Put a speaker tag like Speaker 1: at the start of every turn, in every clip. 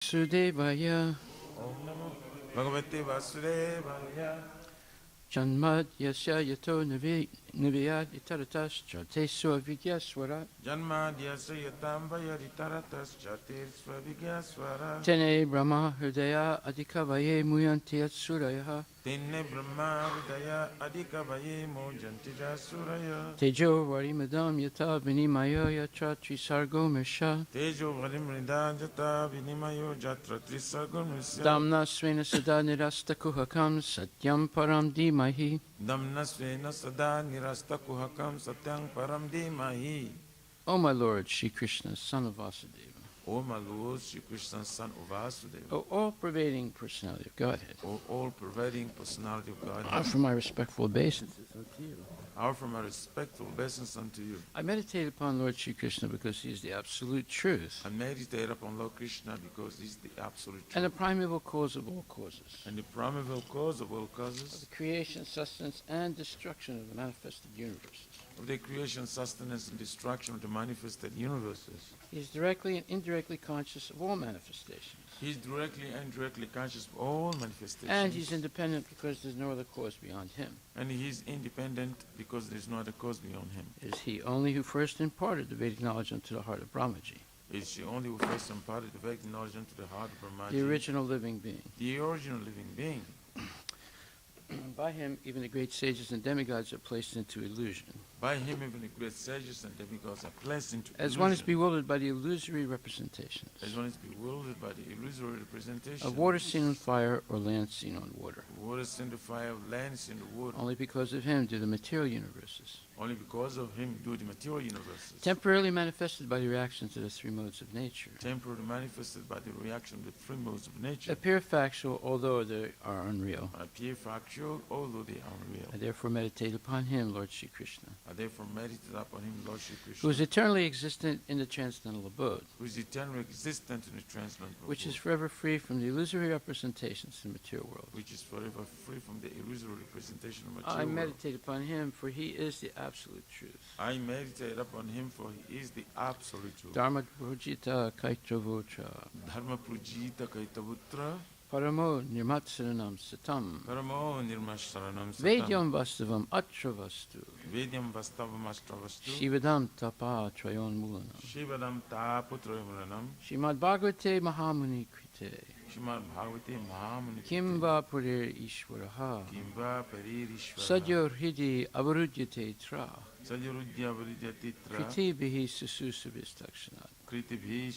Speaker 1: Sudevaya
Speaker 2: Om Namo Bhagavate Vasudevaya.
Speaker 1: Janmad Yasya Yato Niviyad Itaratas Jate Swavigyaswara
Speaker 2: Janmadyasya yatam vayaritaratas jatir swavigyaswara.
Speaker 1: Tene Brahma Hridaya Adikavaye Muyanti Suraya
Speaker 2: Tenne Brahma Hridaya Adikavaye Mojantija Suraya.
Speaker 1: Tejo Varimadam Yata Vinimayo Yatra Trisargo Misha
Speaker 2: Tejo Varimrida Jata Vinimayo Jatra Trisargurmisya.
Speaker 1: Damna Svena Sada Nirasta Kuhakam Satyam Param Dimahi.
Speaker 2: Damnasvena Sada Nirasta Kuhakam Satyang Param Dimahi.
Speaker 1: O my Lord, Shri Krishna, son of Vasudeva.
Speaker 2: O my Lord, Shri Krishna, son of Vasudeva.
Speaker 1: O all-pervading personality of Godhead.
Speaker 2: O all-pervading personality of God.
Speaker 1: Offer my respectful obeisances unto you.
Speaker 2: I offer my respectful obeisance unto you.
Speaker 1: I meditate upon Lord Shri Krishna because he is the absolute truth.
Speaker 2: I meditate upon Lord Krishna because he is the absolute truth.
Speaker 1: And the primeval cause of all causes.
Speaker 2: And the primeval cause of all
Speaker 1: Of
Speaker 2: causes.
Speaker 1: the creation, sustenance, and destruction of the manifested universes.
Speaker 2: Of the creation, sustenance, and destruction of the manifested universes.
Speaker 1: He is directly and indirectly conscious of all manifestations.
Speaker 2: He is directly and indirectly conscious of all manifestations.
Speaker 1: And he's independent because there's no other cause beyond him.
Speaker 2: And he is independent because there is no other cause beyond him.
Speaker 1: It is he only who first imparted the Vedic knowledge unto the heart of Brahmaji,
Speaker 2: It is she only who first imparted the Vedic knowledge into the heart of Brahmaji.
Speaker 1: the original living being.
Speaker 2: The original living being.
Speaker 1: By him, even the great sages and demigods are placed into illusion.
Speaker 2: By him even the great sages and demigods are placed into
Speaker 1: As
Speaker 2: illusion.
Speaker 1: one is bewildered by the illusory representations
Speaker 2: As one is bewildered by the illusory representation
Speaker 1: of water seen on fire or land seen on water.
Speaker 2: Water is in the fire, land is in the water.
Speaker 1: Only because of him do the material universes,
Speaker 2: Only because of him do the material universes.
Speaker 1: temporarily manifested by the reactions of the three modes of nature,
Speaker 2: Temporarily manifested by the reaction of the three modes of nature.
Speaker 1: appear factual although they are unreal.
Speaker 2: Appear factual, although they are unreal.
Speaker 1: I therefore meditate upon him, Lord Shri Krishna,
Speaker 2: I therefore meditate upon him, Lord Shri Krishna,
Speaker 1: who is eternally existent in the transcendental abode,
Speaker 2: who is eternally existent in the transcendental
Speaker 1: which is
Speaker 2: world,
Speaker 1: forever free from the illusory representations in the material world.
Speaker 2: which is forever free from the illusory representation of
Speaker 1: I
Speaker 2: material world.
Speaker 1: meditate upon him, for he is the absolute truth.
Speaker 2: I meditate upon him, for he is the absolute truth.
Speaker 1: Dharma Bhujita Kaitravocha
Speaker 2: Dharma Prujita Kaitavutra
Speaker 1: Paramo Nirmatsaranam Satam
Speaker 2: Paramo Nirmasharanam Satam
Speaker 1: Vedyam Vastavam Atravastu
Speaker 2: Vedyam Vastavam Astravastu
Speaker 1: Shivadam Tapa Trayon Mulanam
Speaker 2: Shivadam Taputrayamuranam
Speaker 1: Srimad Bhagavate Mahamuni Krite
Speaker 2: Srimad Bhagavate Mahamuni
Speaker 1: Kimva Purir Ishwaraha
Speaker 2: Kimva Paririshvara
Speaker 1: Sadyor Hidi Avarudyate Tra
Speaker 2: Sadyarudya Vridyatitra
Speaker 1: Kriti Bihi Sususavistakshanat.
Speaker 2: Kritibhi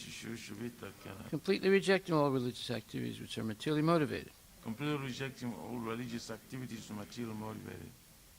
Speaker 2: Shishushuvitakana.
Speaker 1: Completely rejecting all religious activities which are materially motivated.
Speaker 2: Completely rejecting all religious activities to material motivated.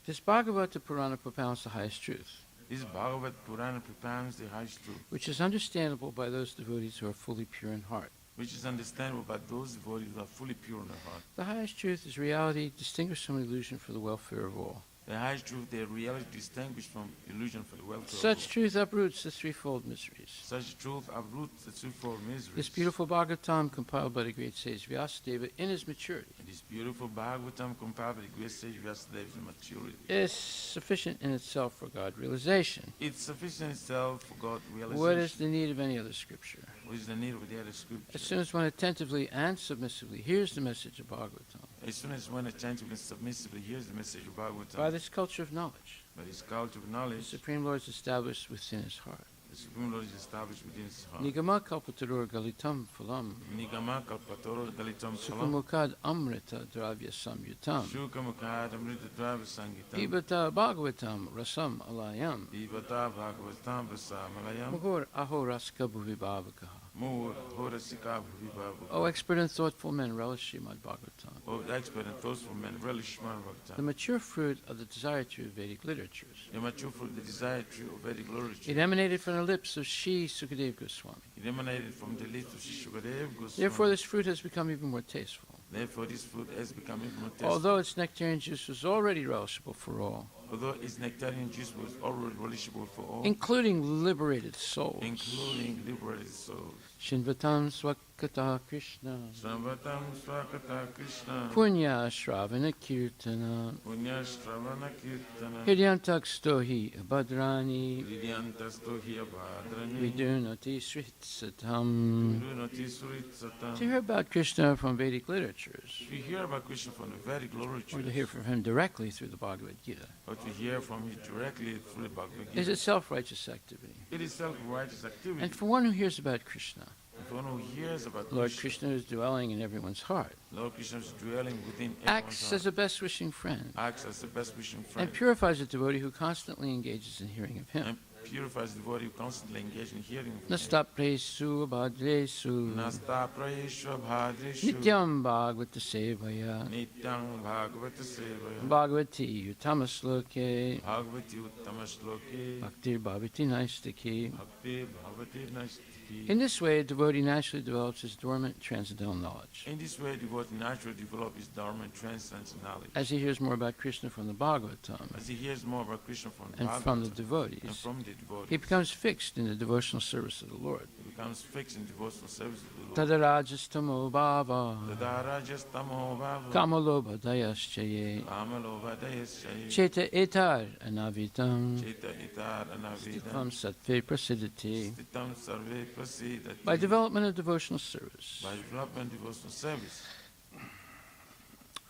Speaker 1: This Bhagavata Purana propounds the highest truth,
Speaker 2: This Bhagavad Purana propounds the highest truth,
Speaker 1: which is understandable by those devotees who are fully pure in heart.
Speaker 2: which is understandable by those devotees who are fully pure in their heart.
Speaker 1: The highest truth is reality distinguished from illusion for the welfare of all.
Speaker 2: The highest truth, their reality distinguished from illusion for the welfare of
Speaker 1: Such
Speaker 2: all.
Speaker 1: truth uproots the threefold miseries.
Speaker 2: Such truth uproots the twofold miseries.
Speaker 1: This beautiful Bhagavatam, compiled by the great sage Vyasadeva in his maturity,
Speaker 2: And this beautiful Bhagavatam compiled by the great sage Vyasadeva in maturity.
Speaker 1: is sufficient in itself for God realization.
Speaker 2: It's sufficient itself for God realization.
Speaker 1: What is the need of any other scripture?
Speaker 2: What is the need of the other scripture?
Speaker 1: As soon as one attentively and submissively hears the message of Bhagavatam,
Speaker 2: As soon as one attentively and submissively hears the message of Bhagavatam,
Speaker 1: by this culture of knowledge,
Speaker 2: by this culture of
Speaker 1: the
Speaker 2: knowledge,
Speaker 1: Supreme Lord is established within his heart.
Speaker 2: the Supreme Lord is established within his heart.
Speaker 1: Nigama kalpatarur galitam phalam,
Speaker 2: Nigama kalpatoro galitam phalam,
Speaker 1: sukhamukad amrita dravya samyutam,
Speaker 2: Shukamukad amrita drava sangitam,
Speaker 1: pibata bhagavatam rasam alayam,
Speaker 2: Dibata Bhagavatam Vasamalayam,
Speaker 1: muhur ahoraska bhuvibhavakaha.
Speaker 2: Mur Horasika Bhuvibabu.
Speaker 1: O expert and thoughtful men, relish Srimad Bhagavatam,
Speaker 2: O expert and thoughtful men, relish Srimad
Speaker 1: the
Speaker 2: Bhagavatam.
Speaker 1: mature fruit of the desired true Vedic literatures.
Speaker 2: The mature fruit, the desired tree of Vedic literature.
Speaker 1: It emanated from the lips of Sri Sukadeva Goswami.
Speaker 2: It emanated from the lips of Shukadev Goswami.
Speaker 1: Therefore, this fruit has become even more tasteful.
Speaker 2: Therefore, this fruit has become even more tasteful.
Speaker 1: Although its nectarian juice was already relishable for all,
Speaker 2: Although its nectarian juice was already relishable for all,
Speaker 1: including liberated souls.
Speaker 2: including liberated souls.
Speaker 1: Shinvatam Swakata Krishna,
Speaker 2: Sambhatam Swakata Krishna,
Speaker 1: Punya Shravana Kirtana,
Speaker 2: Punya Shravana Kirtana,
Speaker 1: Hidyantak Stohi Abhadrani,
Speaker 2: Vidyantasto Hiyabadrani,
Speaker 1: Vidunati Sritsatam.
Speaker 2: Vidunati Suritsatam.
Speaker 1: To hear about Krishna from Vedic literatures,
Speaker 2: To hear about Krishna from the Vedic
Speaker 1: or
Speaker 2: literatures,
Speaker 1: to hear from him directly through the Bhagavad Gita,
Speaker 2: or to hear from him directly through the Bhagavad
Speaker 1: is
Speaker 2: Gita,
Speaker 1: a self-righteous activity.
Speaker 2: it is self-righteous activity.
Speaker 1: And for one who hears about Krishna,
Speaker 2: And for one who hears about
Speaker 1: Lord
Speaker 2: Krishna,
Speaker 1: Krishna is dwelling in everyone's heart,
Speaker 2: Lord Krishna is dwelling within
Speaker 1: acts
Speaker 2: everyone's
Speaker 1: as a best-wishing friend,
Speaker 2: heart, acts as the best wishing friend,
Speaker 1: and purifies a devotee who constantly engages in hearing of him.
Speaker 2: and purifies the devotee who constantly engaged in hearing of him.
Speaker 1: Nastapresu abhadresu
Speaker 2: Nasta Prayeshwa Bhadreshu
Speaker 1: nityam bhagavata sevaya
Speaker 2: Nityang Bhagavata Sevaya
Speaker 1: bhagavati utamasloke
Speaker 2: Bhagavati Uttama
Speaker 1: bhaktir bhavati naistaki.
Speaker 2: Bhakti Bhavati Nastiki.
Speaker 1: In this way, a devotee naturally develops his dormant transcendental knowledge.
Speaker 2: In this way, the devotee naturally develops his dormant transcendental knowledge.
Speaker 1: As he hears more about Krishna from the Bhagavatam
Speaker 2: As he hears more about Krishna from the
Speaker 1: and from the
Speaker 2: Bhagavatam and
Speaker 1: devotees,
Speaker 2: from the devotees,
Speaker 1: he becomes fixed in the devotional service of the Lord.
Speaker 2: he becomes fixed in devotional service of the Lord.
Speaker 1: Tadarajastamo bhava
Speaker 2: Tadarajastamo Bhava
Speaker 1: kamalobha dayaschaye
Speaker 2: Amalobhadayasya
Speaker 1: cheta etar anavitam
Speaker 2: Cheta Itar Anavidam
Speaker 1: stipam sattve prasidati.
Speaker 2: Stitam Sarve Prasidati.
Speaker 1: By development of devotional service,
Speaker 2: By development of devotional service,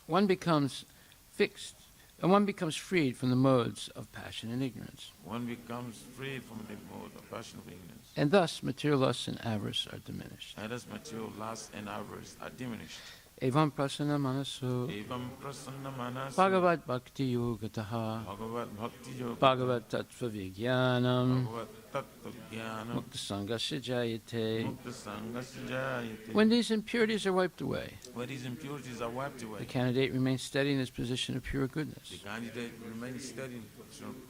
Speaker 1: one becomes fixed, and one becomes freed from the modes of passion and ignorance.
Speaker 2: one becomes free from the mode of passion of ignorance.
Speaker 1: And thus, material lusts and avarice are diminished.
Speaker 2: And as material lust and avarice are diminished.
Speaker 1: Evam prasana manaso
Speaker 2: Evam prasanna manas
Speaker 1: bhagavat bhakti yogataha
Speaker 2: Bhagavat Bhakti Yoga
Speaker 1: bhagavat tattva vijnanam
Speaker 2: Bhagavat Tattva Jnanam
Speaker 1: mukta sangasya jayate.
Speaker 2: Mukta Sangasya Jayate.
Speaker 1: When these impurities are wiped away,
Speaker 2: When these impurities are wiped
Speaker 1: the
Speaker 2: away,
Speaker 1: candidate remains steady in his position of pure
Speaker 2: the
Speaker 1: goodness,
Speaker 2: candidate remains steady,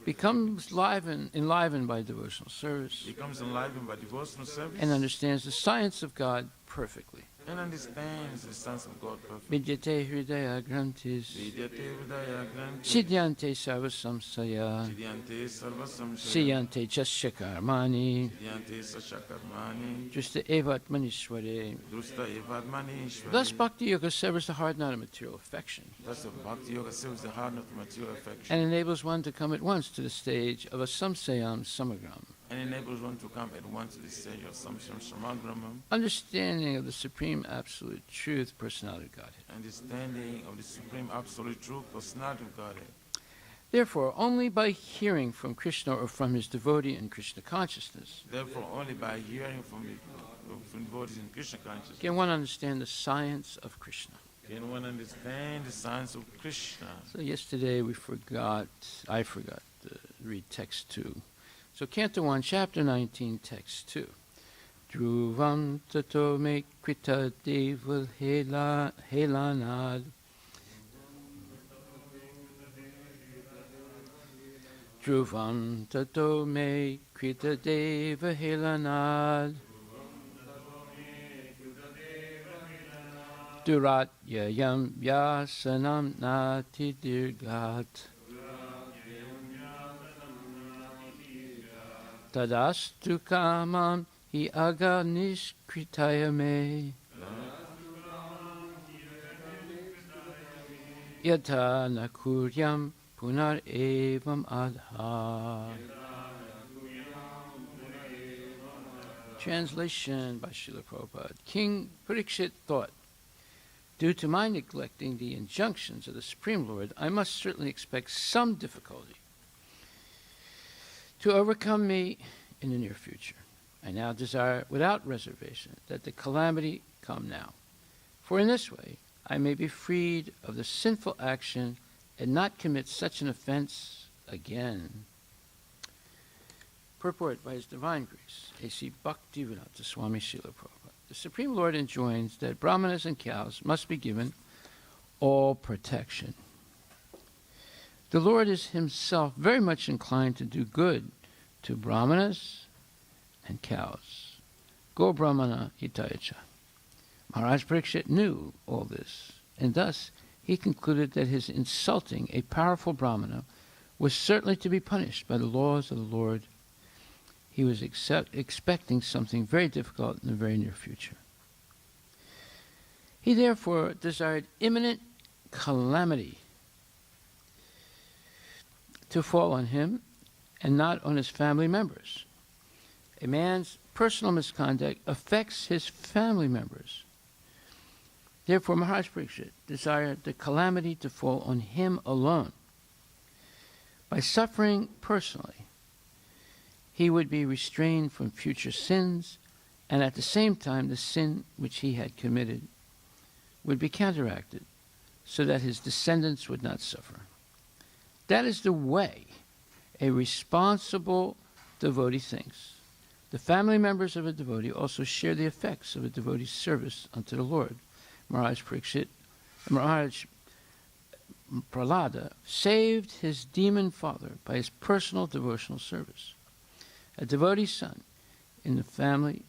Speaker 1: becomes enlivened by devotional service,
Speaker 2: becomes enlivened by devotional service,
Speaker 1: and understands the science of God perfectly.
Speaker 2: and understands the sons of God perfectly.
Speaker 1: Vidyate hridaya grantis,
Speaker 2: Vidyate Hridaya Granti
Speaker 1: siddhyante sarva samsaya,
Speaker 2: Siddhyante Sarva Samshaya
Speaker 1: siyante jasya karmani,
Speaker 2: Siddhyante Sashakarmani
Speaker 1: justa evatmanishware.
Speaker 2: Drusta Evadmani Ishwari.
Speaker 1: Thus, Bhakti Yoga severs the heart not of material affection,
Speaker 2: Thus the Bhakti Yoga serves the heart of material affection
Speaker 1: and enables one to come at once to the stage of a samsayam samagram,
Speaker 2: and enables one to come at once to the stage of Samsara Chakra,
Speaker 1: understanding of the supreme absolute truth, personality of Godhead.
Speaker 2: understanding of the supreme absolute truth, personality of Godhead.
Speaker 1: Therefore, only by hearing from Krishna or from his devotee in Krishna consciousness
Speaker 2: Therefore, only by hearing from devotees in Krishna consciousness
Speaker 1: can one understand the science of Krishna.
Speaker 2: can one understand the science of Krishna.
Speaker 1: So yesterday I forgot to read text 2. So Canto 1, Chapter 19, Text 2. Dhruvam tato me krita deval helanad. Dhruvam tato me krita deva helanad. Durat yayam vyasanam nati dirgat. Tadastu kamam hi aganishkritaya me. Yata nakuryam punar evam adha. Translation by Srila Prabhupada. King Parikshit thought, due to my neglecting the injunctions of the Supreme Lord, I must certainly expect some difficulty to overcome me in the near future. I now desire without reservation that the calamity come now. For in this way I may be freed of the sinful action and not commit such an offense again. Purport by His Divine Grace, A.C. Bhaktivedanta Swami Srila Prabhupada. The Supreme Lord enjoins that brahmanas and cows must be given all protection. The Lord is himself very much inclined to do good to brahmanas and cows. Go brahmana hitayacha. Maharaj Parikshit knew all this, and thus he concluded that his insulting a powerful brahmana was certainly to be punished by the laws of the Lord. He was expecting something very difficult in the very near future. He therefore desired imminent calamity to fall on him and not on his family members. A man's personal misconduct affects his family members. Therefore, Maharaj Parikshit desired the calamity to fall on him alone. By suffering personally, he would be restrained from future sins, and at the same time the sin which he had committed would be counteracted so that his descendants would not suffer. That is the way a responsible devotee thinks. The family members of a devotee also share the effects of a devotee's service unto the Lord. Maharaj Prahlada saved his demon father by his personal devotional service. A devotee son in the family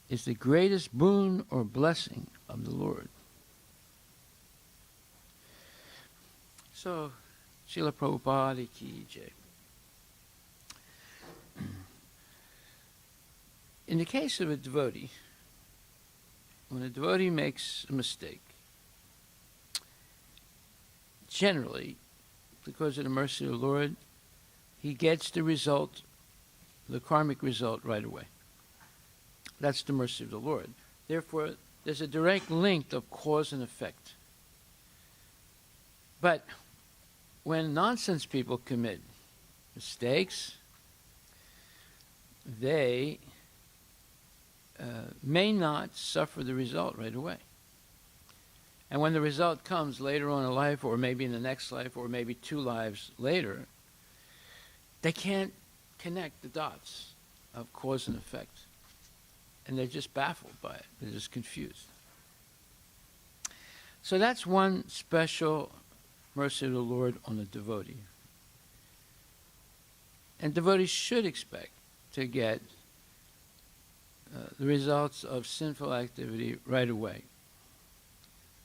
Speaker 1: is the greatest boon or blessing of the Lord. So, Srila Prabhupada ki jai. In the case of a devotee, when a devotee makes a mistake, generally, because of the mercy of the Lord, he gets the result, the karmic result, right away. That's the mercy of the Lord. Therefore, there's a direct link of cause and effect. But when nonsense people commit mistakes, they may not suffer the result right away. And when the result comes later on in life, or maybe in the next life, or maybe 2 lives later, they can't connect the dots of cause and effect. And they're just baffled by it. They're just confused. So that's one special mercy of the Lord on a devotee. And devotees should expect to get the results of sinful activity right away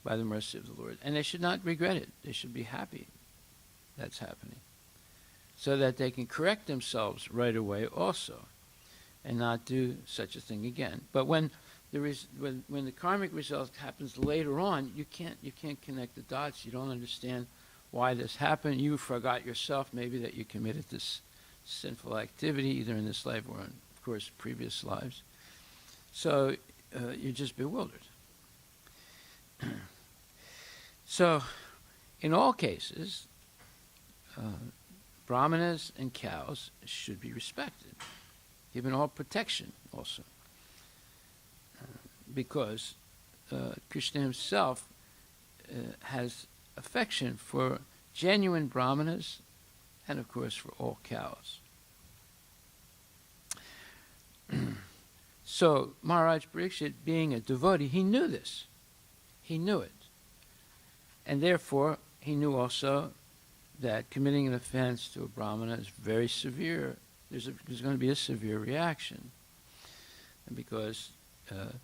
Speaker 1: by the mercy of the Lord. And they should not regret it. They should be happy that's happening, so that they can correct themselves right away also and not do such a thing again. But when the karmic result happens later on, you can't connect the dots. You don't understand why this happened. You forgot yourself maybe that you committed this sinful activity either in this life or in, of course, previous lives. So you're just bewildered. So in all cases, brahmanas and cows should be respected, given all protection also. Because Krishna himself has affection for genuine brahmanas and, of course, for all cows. So Maharaj Parikshit, being a devotee, he knew this. He knew it. And therefore, he knew also that committing an offense to a brahmana is very severe. There's going to be a severe reaction. And because it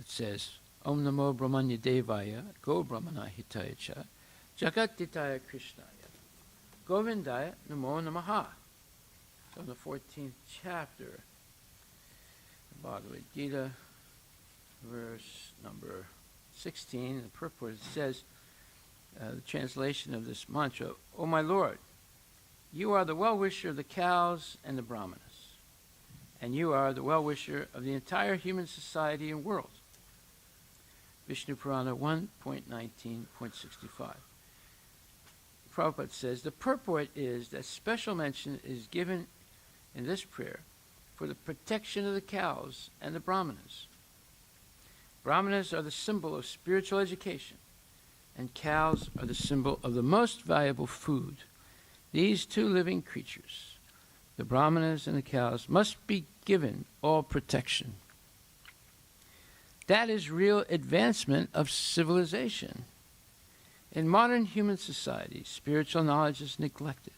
Speaker 1: says, Om Namo Brahmanya Devaya, Go Brahmana Hitaya Cha, Jagat Hitaya Krishnaya, Govindaya Namo Namaha. So in the 14th chapter, the Bhagavad Gita, verse number 16, the purport, it says, the translation of this mantra, O my Lord, you are the well-wisher of the cows and the brahmanas, and you are the well-wisher of the entire human society and world. Vishnu Purana 1.19.65. Prabhupada says, the purport is that special mention is given in this prayer for the protection of the cows and the brahmanas. Brahmanas are the symbol of spiritual education, and cows are the symbol of the most valuable food. These two living creatures, the brahmanas and the cows, must be given all protection. That is real advancement of civilization. In modern human society, spiritual knowledge is neglected,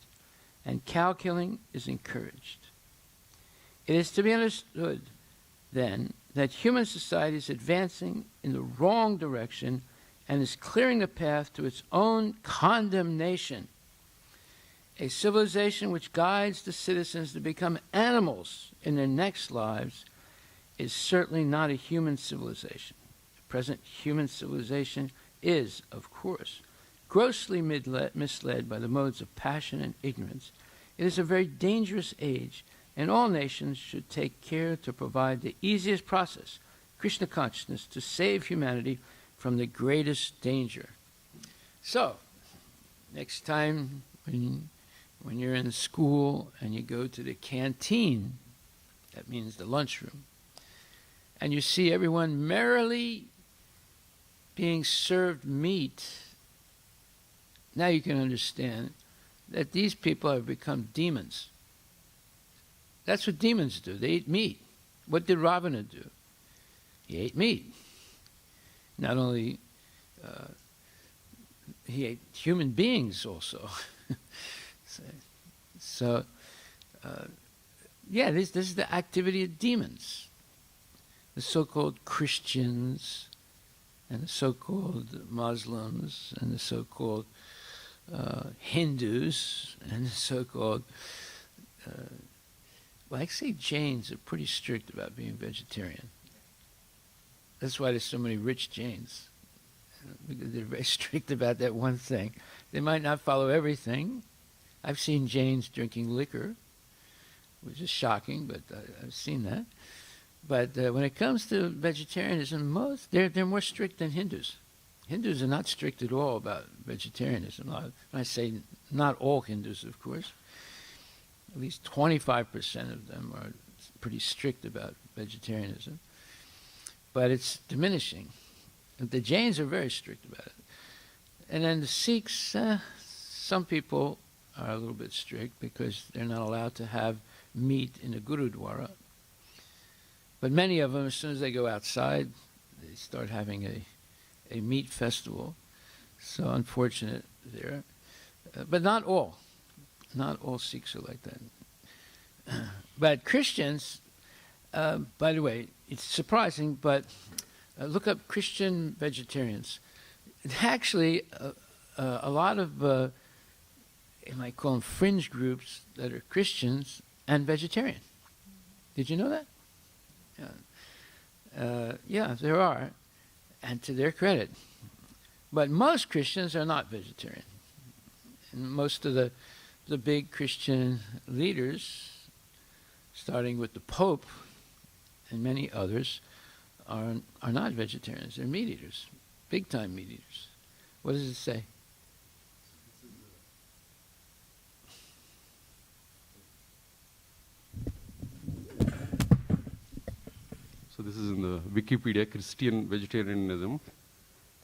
Speaker 1: and cow killing is encouraged. It is to be understood, then, that human society is advancing in the wrong direction and is clearing the path to its own condemnation. A civilization which guides the citizens to become animals in their next lives is certainly not a human civilization. The present human civilization is, of course, grossly misled by the modes of passion and ignorance. It is a very dangerous age, and all nations should take care to provide the easiest process, Krishna consciousness, to save humanity from the greatest danger. So, next time when you're in school and you go to the canteen, that means the lunchroom, and you see everyone merrily being served meat, now you can understand that these people have become demons. That's what demons do. They eat meat. What did Ravana do? He ate meat. Not only, he ate human beings also. This is the activity of demons. The so-called Christians and the so-called Muslims and the so-called Hindus and the so-called, Jains are pretty strict about being vegetarian. That's why there's so many rich Jains, because they're very strict about that one thing. They might not follow everything. I've seen Jains drinking liquor, which is shocking, but I've seen that. But when it comes to vegetarianism, they're more strict than Hindus. Hindus are not strict at all about vegetarianism. When I say not all Hindus, of course, at least 25% of them are pretty strict about vegetarianism. But it's diminishing. The Jains are very strict about it. And then the Sikhs, some people are a little bit strict because they're not allowed to have meat in the Gurudwara. But many of them, as soon as they go outside, they start having a meat festival. So unfortunate there. But not all. Not all Sikhs are like that. But Christians, by the way, it's surprising, but look up Christian vegetarians. Actually, a lot of, you might call them fringe groups that are Christians and vegetarian. Did you know that? Yeah, there are, and to their credit. But most Christians are not vegetarian. And most of the big Christian leaders, starting with the Pope and many others, are not vegetarians. They're meat eaters, big-time meat eaters. What does it say?
Speaker 3: So this is in the Wikipedia, Christian vegetarianism.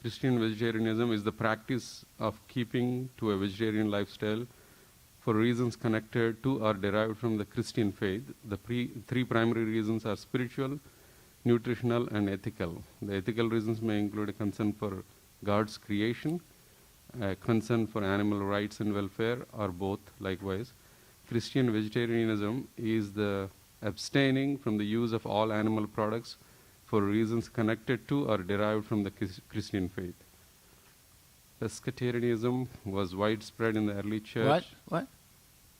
Speaker 3: Christian vegetarianism is the practice of keeping to a vegetarian lifestyle for reasons connected to or derived from the Christian faith. The three primary reasons are spiritual, nutritional, and ethical. The ethical reasons may include a concern for God's creation, a concern for animal rights and welfare, or both likewise. Christian vegetarianism is the abstaining from the use of all animal products for reasons connected to or derived from the Christian faith. Pescatarianism was widespread in the early church.
Speaker 1: What?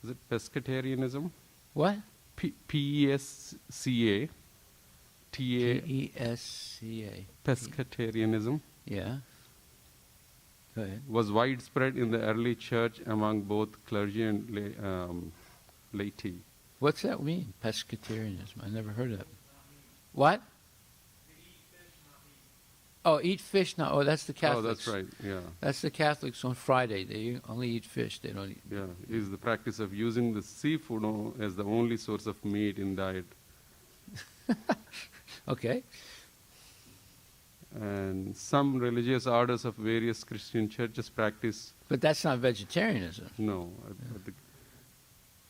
Speaker 3: Is it pescatarianism?
Speaker 1: What?
Speaker 3: P-E-S-C-A. T-A.
Speaker 1: P-E-S-C-A.
Speaker 3: Pescatarianism.
Speaker 1: Yeah. Go ahead.
Speaker 3: Was widespread in the early church among both clergy and laity.
Speaker 1: What's that mean, pescatarianism? I never heard of it. What? Oh, eat fish now. Oh, that's the Catholics.
Speaker 3: Oh, that's right, yeah.
Speaker 1: That's the Catholics on Friday. They only eat fish. They don't eat.
Speaker 3: Yeah, is the practice of using the seafood as the only source of meat in diet.
Speaker 1: Okay.
Speaker 3: And some religious orders of various Christian churches practice.
Speaker 1: But that's not vegetarianism.
Speaker 3: No.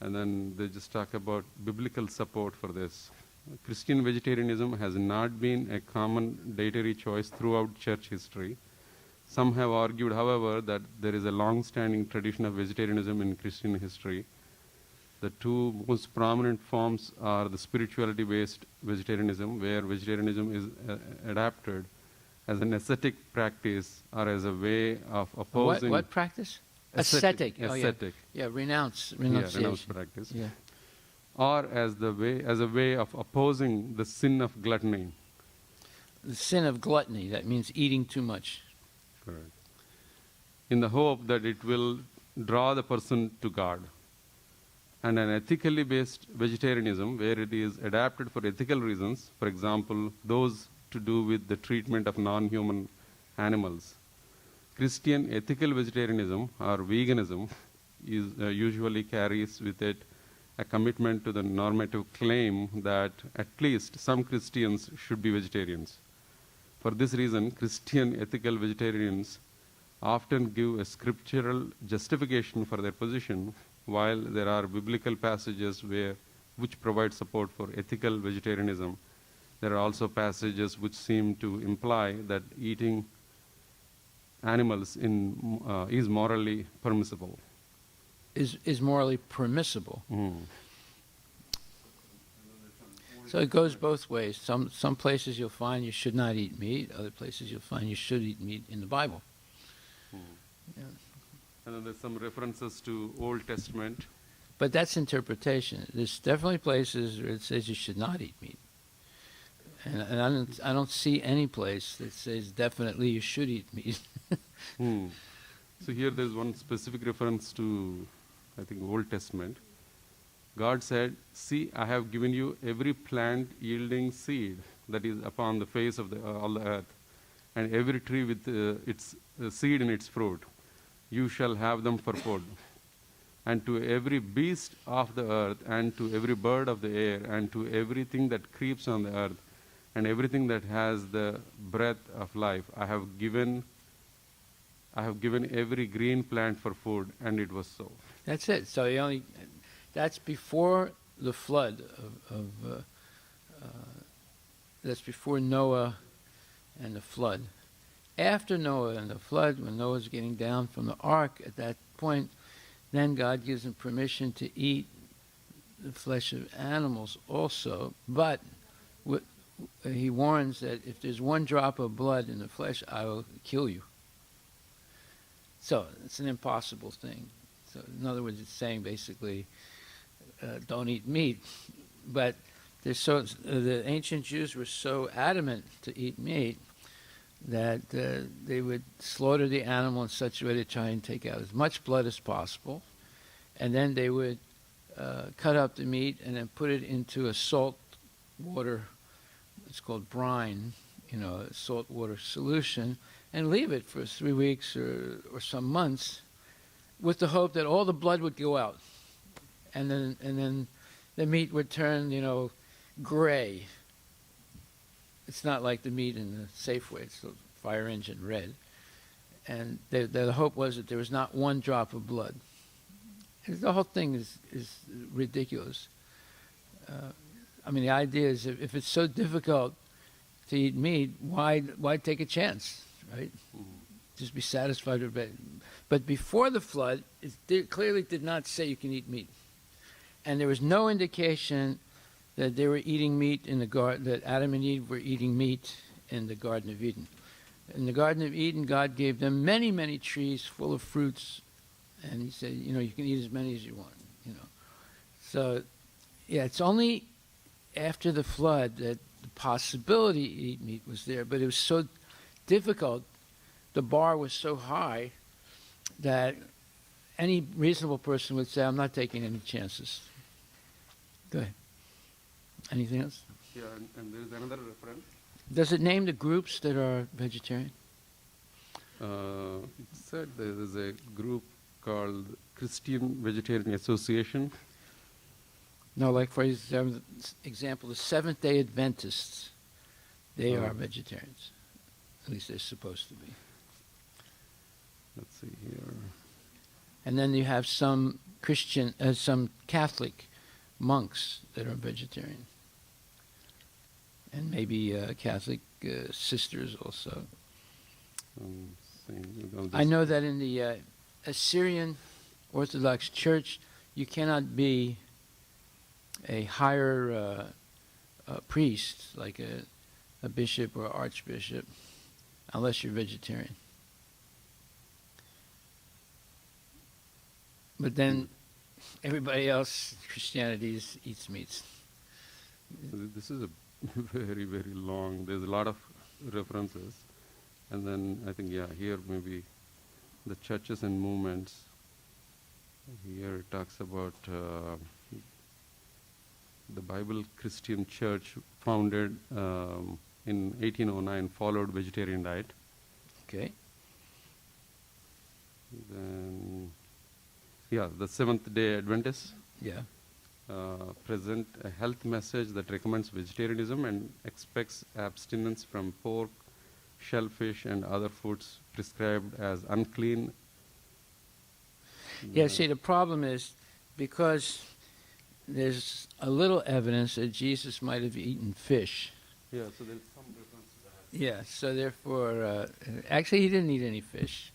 Speaker 3: And then they just talk about biblical support for this. Christian vegetarianism has not been a common dietary choice throughout church history. Some have argued, however, that there is a long-standing tradition of vegetarianism in Christian history. The two most prominent forms are the spirituality-based vegetarianism, where vegetarianism is adapted as an ascetic practice or as a way of opposing...
Speaker 1: What practice? Ascetic. Oh, yeah.
Speaker 3: ascetic,
Speaker 1: Yeah, renunciation.
Speaker 3: renounced practice,
Speaker 1: Yeah.
Speaker 3: or as a way of opposing the sin of gluttony.
Speaker 1: The sin of gluttony, that means eating too much.
Speaker 3: Correct. In the hope that it will draw the person to God. And an ethically based vegetarianism, where it is adapted for ethical reasons, for example, those to do with the treatment of non-human animals. Christian ethical vegetarianism or veganism is usually carries with it a commitment to the normative claim that at least some Christians should be vegetarians. For this reason, Christian ethical vegetarians often give a scriptural justification for their position, while there are biblical passages which provide support for ethical vegetarianism. There are also passages which seem to imply that eating animals is morally permissible.
Speaker 1: Is morally permissible. So it goes both ways. Some places you'll find you should not eat meat. Other places you'll find you should eat meat in the Bible. Yeah.
Speaker 3: And then there's some references to Old Testament.
Speaker 1: But that's interpretation. There's definitely places where it says you should not eat meat. And I don't see any place that says definitely you should eat meat.
Speaker 3: So here there's one specific reference to, I think, Old Testament. God said, "See, I have given you every plant yielding seed that is upon the face of all the earth, and every tree with its seed in its fruit. You shall have them for food. And to every beast of the earth, and to every bird of the air, and to everything that creeps on the earth, and everything that has the breath of life, I have given every green plant for food," and it was so.
Speaker 1: That's it. So that's before the flood that's before Noah and the flood. After Noah and the flood, when Noah's getting down from the ark, at that point, then God gives him permission to eat the flesh of animals also, but he warns that if there's one drop of blood in the flesh, I will kill you. So it's an impossible thing. So in other words, it's saying basically, don't eat meat. But the ancient Jews were so adamant to eat meat that they would slaughter the animal in such a way to try and take out as much blood as possible. And then they would cut up the meat and then put it into a salt water, it's called brine, a salt water solution, and leave it for 3 weeks or some months with the hope that all the blood would go out. And then the meat would turn, gray. It's not like the meat in the Safeway, it's the fire engine red. And the hope was that there was not one drop of blood. The whole thing is ridiculous. The idea is if it's so difficult to eat meat, why take a chance, right? Just be satisfied with it. But before the flood, it clearly did not say you can eat meat. And there was no indication that they were eating meat in the garden, that Adam and Eve were eating meat in the Garden of Eden. In the Garden of Eden, God gave them many, many trees full of fruits, and he said, you can eat as many as you want, So, yeah, it's only after the flood that the possibility to eat meat was there, but it was so difficult, the bar was so high, that any reasonable person would say, I'm not taking any chances. Go ahead. Anything else?
Speaker 3: Yeah, and there is another reference.
Speaker 1: Does it name the groups that are vegetarian?
Speaker 3: It said there is a group called Christian Vegetarian Association.
Speaker 1: No, like for example, the Seventh-day Adventists, they are vegetarians. At least they're supposed to be.
Speaker 3: Let's see here.
Speaker 1: And then you have some some Catholic monks that are vegetarian. And maybe Catholic sisters also. I know that in the Assyrian Orthodox Church, you cannot be a higher priest, like a bishop or archbishop, unless you're vegetarian. But then everybody else, Christianity, eats meats.
Speaker 3: This is a very, very long, there's a lot of references. And then I think, here maybe the churches and movements. Here it talks about the Bible Christian Church founded in 1809, followed vegetarian diet.
Speaker 1: Okay.
Speaker 3: Then, the Seventh-day Adventists
Speaker 1: Yeah.
Speaker 3: present a health message that recommends vegetarianism and expects abstinence from pork, shellfish, and other foods prescribed as unclean.
Speaker 1: Yeah, see, the problem is because there's a little evidence that Jesus might have eaten fish.
Speaker 3: Yeah, so there's some reference to that.
Speaker 1: Yeah, so therefore, actually he didn't eat any fish.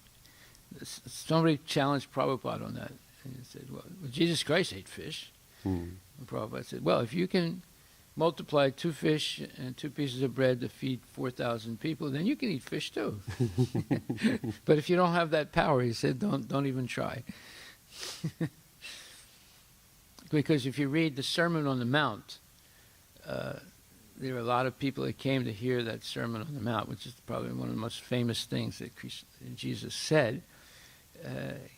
Speaker 1: Somebody challenged Prabhupada on that. And he said, well, Jesus Christ ate fish. And Prabhupada said, well, if you can multiply 2 fish and 2 pieces of bread to feed 4,000 people, then you can eat fish too. But if you don't have that power, he said, don't even try. Because if you read the Sermon on the Mount, there were a lot of people that came to hear that Sermon on the Mount, which is probably one of the most famous things that Jesus said.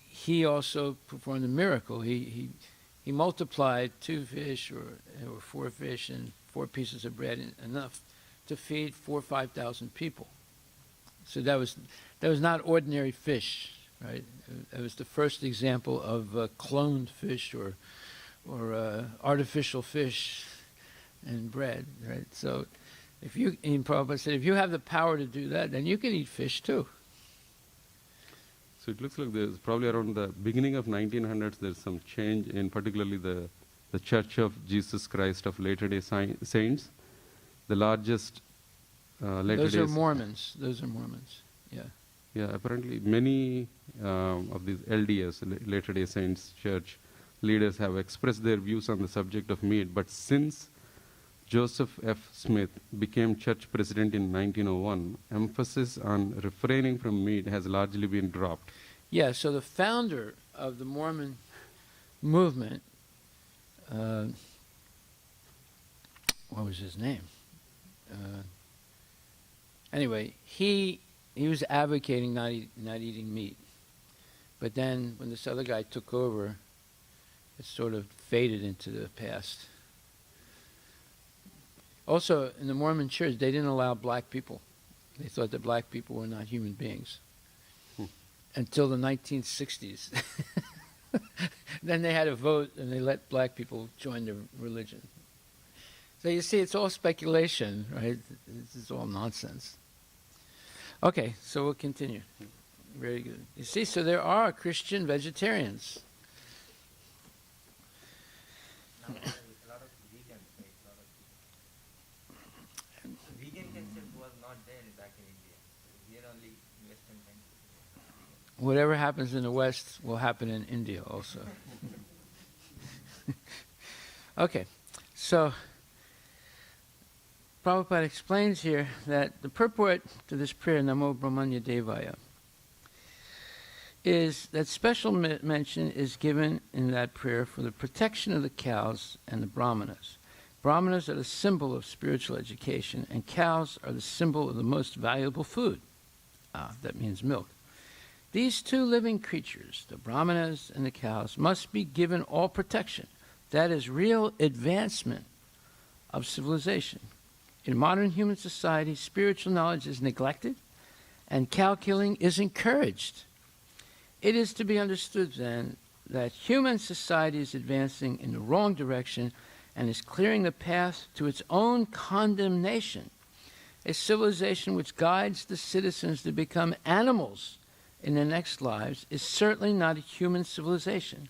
Speaker 1: He also performed a miracle. He multiplied 2 fish or 4 fish and 4 pieces of bread, enough to feed 4,000 or 5,000 people. So that was not ordinary fish, right? It was the first example of cloned fish or artificial fish and bread, right? So Prabhupada said, if you have the power to do that, then you can eat fish too.
Speaker 3: So it looks like there's probably around the beginning of 1900s, there's some change in particularly the Church of Jesus Christ of Latter-day Saints, the largest Latter-day...
Speaker 1: Those are Mormons. Yeah.
Speaker 3: Yeah, apparently many of these LDS, Latter-day Saints Church leaders have expressed their views on the subject of meat, but since Joseph F. Smith became church president in 1901, emphasis on refraining from meat has largely been dropped.
Speaker 1: Yeah, so the founder of the Mormon movement, what was his name? Anyway, he was advocating not eating meat. But then when this other guy took over, it sort of faded into the past. Also, in the Mormon church, they didn't allow black people. They thought that black people were not human beings. Until the 1960s. Then they had a vote and they let black people join the religion. So you see, it's all speculation, right? This is all nonsense. Okay, so we'll continue. Very good. You see, so there are Christian vegetarians.
Speaker 4: Now, a lot of vegans, right? A lot of people. Vegan concept was not there back in India. Here only in Western countries.
Speaker 1: Whatever happens in the West will happen in India also. Okay, so Prabhupada explains here that the purport to this prayer, Namo Brahmanya Devaya, is that special mention is given in that prayer for the protection of the cows and the brahmanas. Brahmanas are the symbol of spiritual education, and cows are the symbol of the most valuable food. That means milk. These 2 living creatures, the brahmanas and the cows, must be given all protection. That is real advancement of civilization. In modern human society, spiritual knowledge is neglected and cow killing is encouraged. It is to be understood then that human society is advancing in the wrong direction and is clearing the path to its own condemnation. A civilization which guides the citizens to become animals in their next lives is certainly not a human civilization.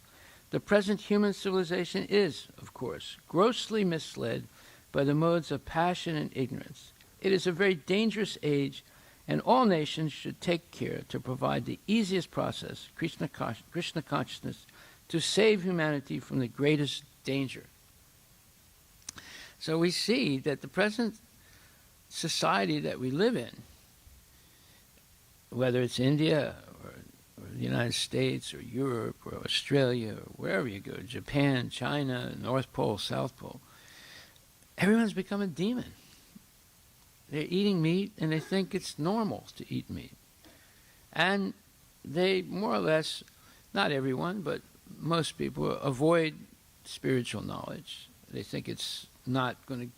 Speaker 1: The present human civilization is, of course, grossly misled by the modes of passion and ignorance. It is a very dangerous age, and all nations should take care to provide the easiest process, Krishna consciousness, to save humanity from the greatest danger. So we see that the present society that we live in, whether it's India or the the United States or Europe or Australia or wherever you go, Japan, China, North Pole, South Pole, everyone's become a demon. They're eating meat and they think it's normal to eat meat. And they more or less, not everyone, but most people avoid spiritual knowledge. They think it's not going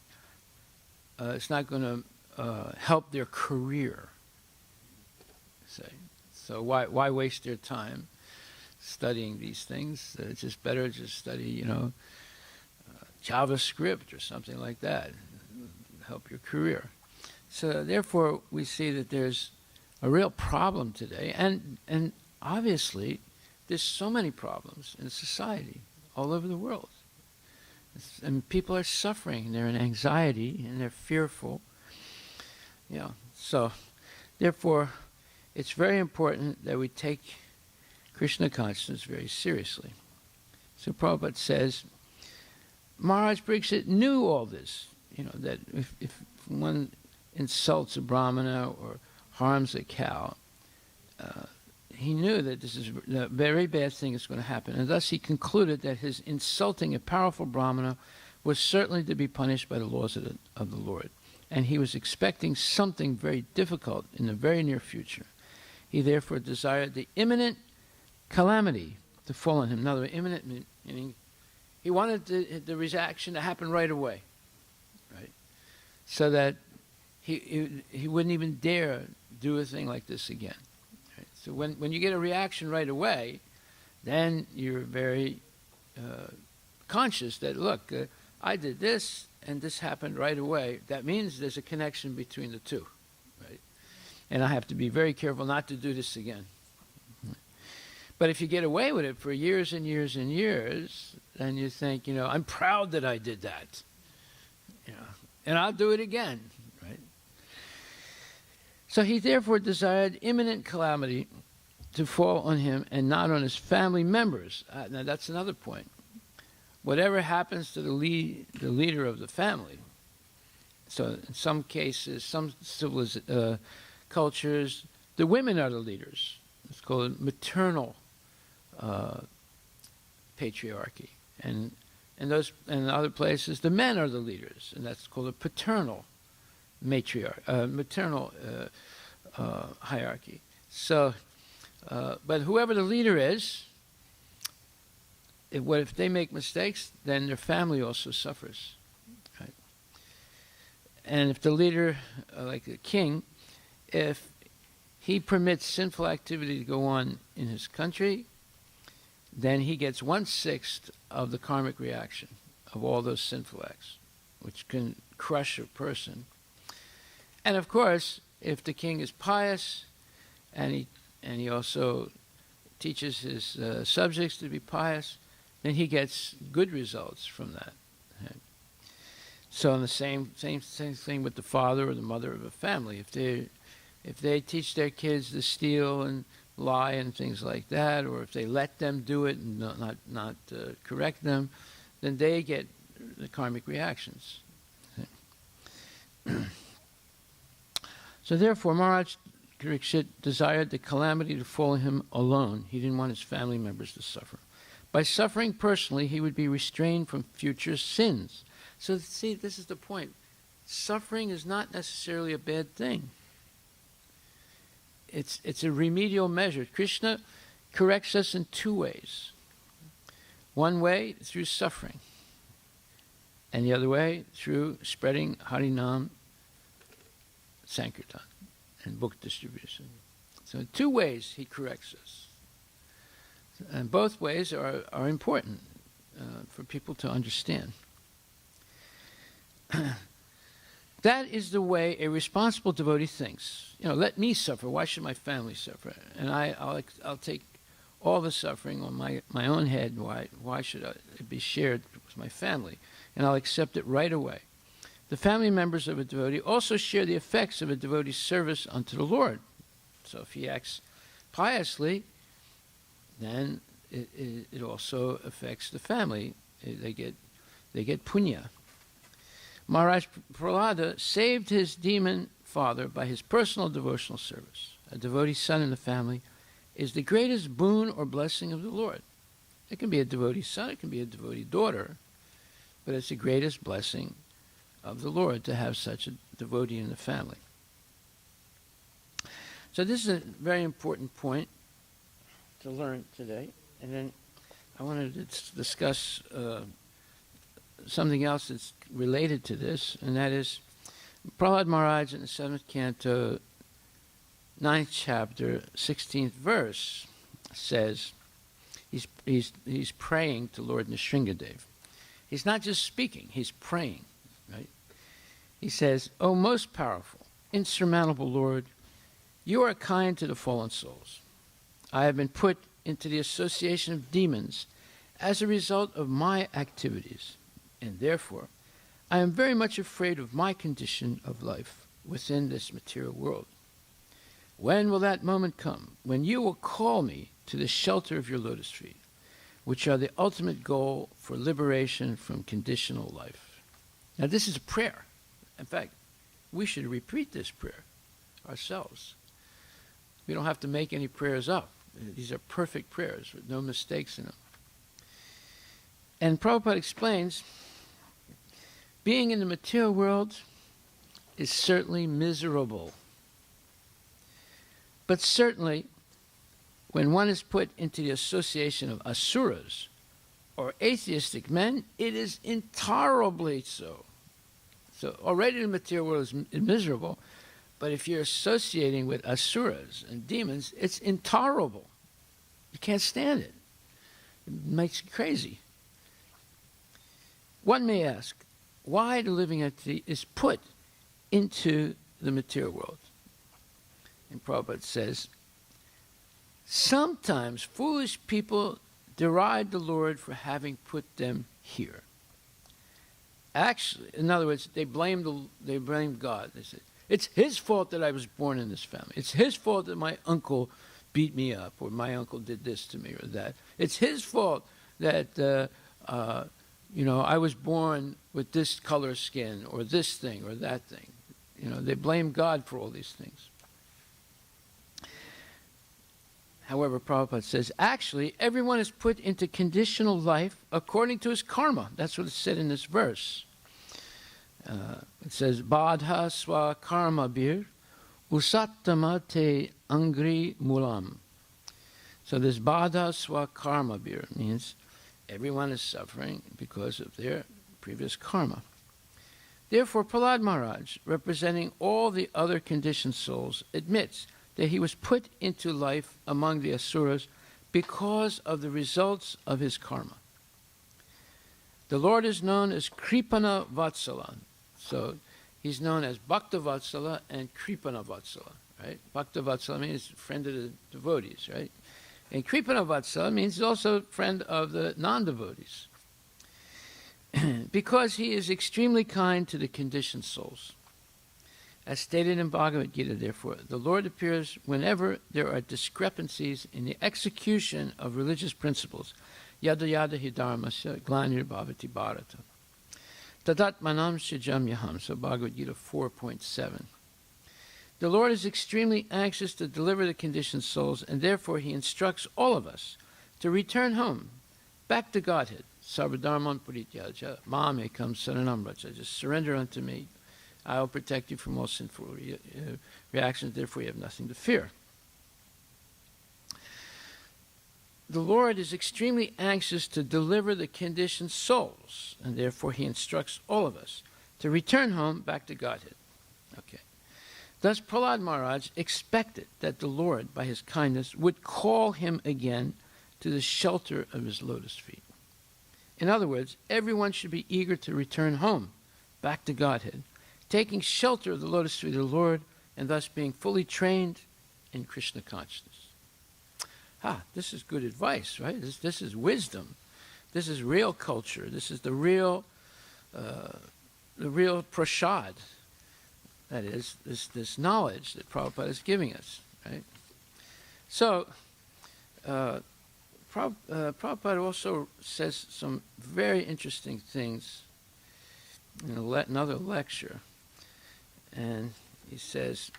Speaker 1: to help their career. Say, so why waste their time studying these things? It's just better to study, JavaScript or something like that. Help your career. So therefore, we see that there's a real problem today, and obviously, there's so many problems in society all over the world. And people are suffering, and they're in anxiety, and they're fearful. So therefore, it's very important that we take Krishna consciousness very seriously. So Prabhupada says, Maharaj Pariksit knew all this, that if one insults a brahmana or harms a cow, he knew that this is a very bad thing is going to happen. And thus he concluded that his insulting a powerful brahmana was certainly to be punished by the laws of the Lord. And he was expecting something very difficult in the very near future. He therefore desired the imminent calamity to fall on him. In other words, imminent meaning he wanted the reaction to happen right away, right? So that he wouldn't even dare do a thing like this again. Right? So when you get a reaction right away, then you're very conscious that, look, I did this and this happened right away. That means there's a connection between the two, right? And I have to be very careful not to do this again. But if you get away with it for years and years and years, then you think, I'm proud that I did that, and I'll do it again, right? So he therefore desired imminent calamity to fall on him and not on his family members. Now that's another point. Whatever happens to the leader of the family, so in some cases, some cultures, the women are the leaders. It's called maternal patriarchy. And in other places, the men are the leaders, and that's called a paternal hierarchy. So, but whoever the leader is, if they make mistakes, then their family also suffers. Right? And if the leader, like the king, if he permits sinful activity to go on in his country, then he gets 1/6 of the karmic reaction of all those sinful acts, which can crush a person. And of course, if the king is pious, and he also teaches his subjects to be pious, then he gets good results from that. Right? So, in the same thing with the father or the mother of a family, if they teach their kids to steal and lie and things like that, or if they let them do it and not correct them, then they get the karmic reactions. So therefore, Maharaj Pariksit desired the calamity to fall on him alone. He didn't want his family members to suffer. By suffering personally, he would be restrained from future sins. So see, this is the point. Suffering is not necessarily a bad thing. It's a remedial measure. Krishna corrects us in two ways. One way, through suffering. And the other way, through spreading Harinam Sankirtan and book distribution. So in two ways he corrects us. And both ways are important for people to understand. That is the way a responsible devotee thinks. Let me suffer. Why should my family suffer? And I'll take all the suffering on my own head. Why should it be shared with my family? And I'll accept it right away. The family members of a devotee also share the effects of a devotee's service unto the Lord. So if he acts piously, then it also affects the family. They get punya. Maharaj Prahlada saved his demon father by his personal devotional service. A devotee son in the family is the greatest boon or blessing of the Lord. It can be a devotee son, it can be a devotee daughter, but it's the greatest blessing of the Lord to have such a devotee in the family. So this is a very important point to learn today. And then I wanted to discuss something else that's related to this, and that is Prahlad Maharaj in the 7th canto, 9th chapter, 16th verse says, he's praying to Lord Nrsingadev. He's not just speaking, he's praying, right? He says, "O most powerful, insurmountable Lord, you are kind to the fallen souls. I have been put into the association of demons as a result of my activities, and therefore I am very much afraid of my condition of life within this material world. When will that moment come when you will call me to the shelter of your lotus feet, which are the ultimate goal for liberation from conditional life?" Now this is a prayer. In fact, we should repeat this prayer ourselves. We don't have to make any prayers up. These are perfect prayers with no mistakes in them. And Prabhupada explains, being in the material world is certainly miserable. But certainly, when one is put into the association of asuras or atheistic men, it is intolerably so. So already the material world is miserable, but if you're associating with asuras and demons, it's intolerable. You can't stand it. It makes you crazy. One may ask, why the living entity is put into the material world? And Prabhupada says, sometimes foolish people deride the Lord for having put them here. Actually, in other words, they blame God. They say, it's his fault that I was born in this family. It's his fault that my uncle beat me up, or my uncle did this to me, or that. It's his fault that I was born with this color skin, or this thing, or that thing. They blame God for all these things. However, Prabhupada says, actually, everyone is put into conditional life according to his karma. That's what it said in this verse. It says, Badha swa karma bir usattama te angri mulam. So this Badha swa karma bir means everyone is suffering because of their previous karma. Therefore, Prahlad Maharaj, representing all the other conditioned souls, admits that he was put into life among the asuras because of the results of his karma. The Lord is known as Kripana Vatsala. So he's known as Bhakta Vatsala and Kripana Vatsala, right? Bhakta Vatsala means friend of the devotees, right? And Kripana Vatsala means he's also a friend of the non-devotees. Because he is extremely kind to the conditioned souls. As stated in Bhagavad Gita, therefore, the Lord appears whenever there are discrepancies in the execution of religious principles. Yada yada hi dharmasya glanir bhavati bharata. Tadat manam shijam yaham. So Bhagavad Gita 4.7. The Lord is extremely anxious to deliver the conditioned souls, and therefore he instructs all of us to return home, back to Godhead. Sarvadharman purityaja mam ekam saranam raja. Just surrender unto me. I will protect you from all sinful reactions, therefore you have nothing to fear. The Lord is extremely anxious to deliver the conditioned souls, and therefore he instructs all of us to return home back to Godhead. Okay. Thus Prahlad Maharaj expected that the Lord, by his kindness, would call him again to the shelter of his lotus feet. In other words, everyone should be eager to return home, back to Godhead, taking shelter of the lotus feet of the Lord, and thus being fully trained in Krishna consciousness. This is good advice, right? This is wisdom. This is real culture. This is the real prasad. That is, this knowledge that Prabhupada is giving us, right? So, Prabhupada also says some very interesting things in another lecture. And he says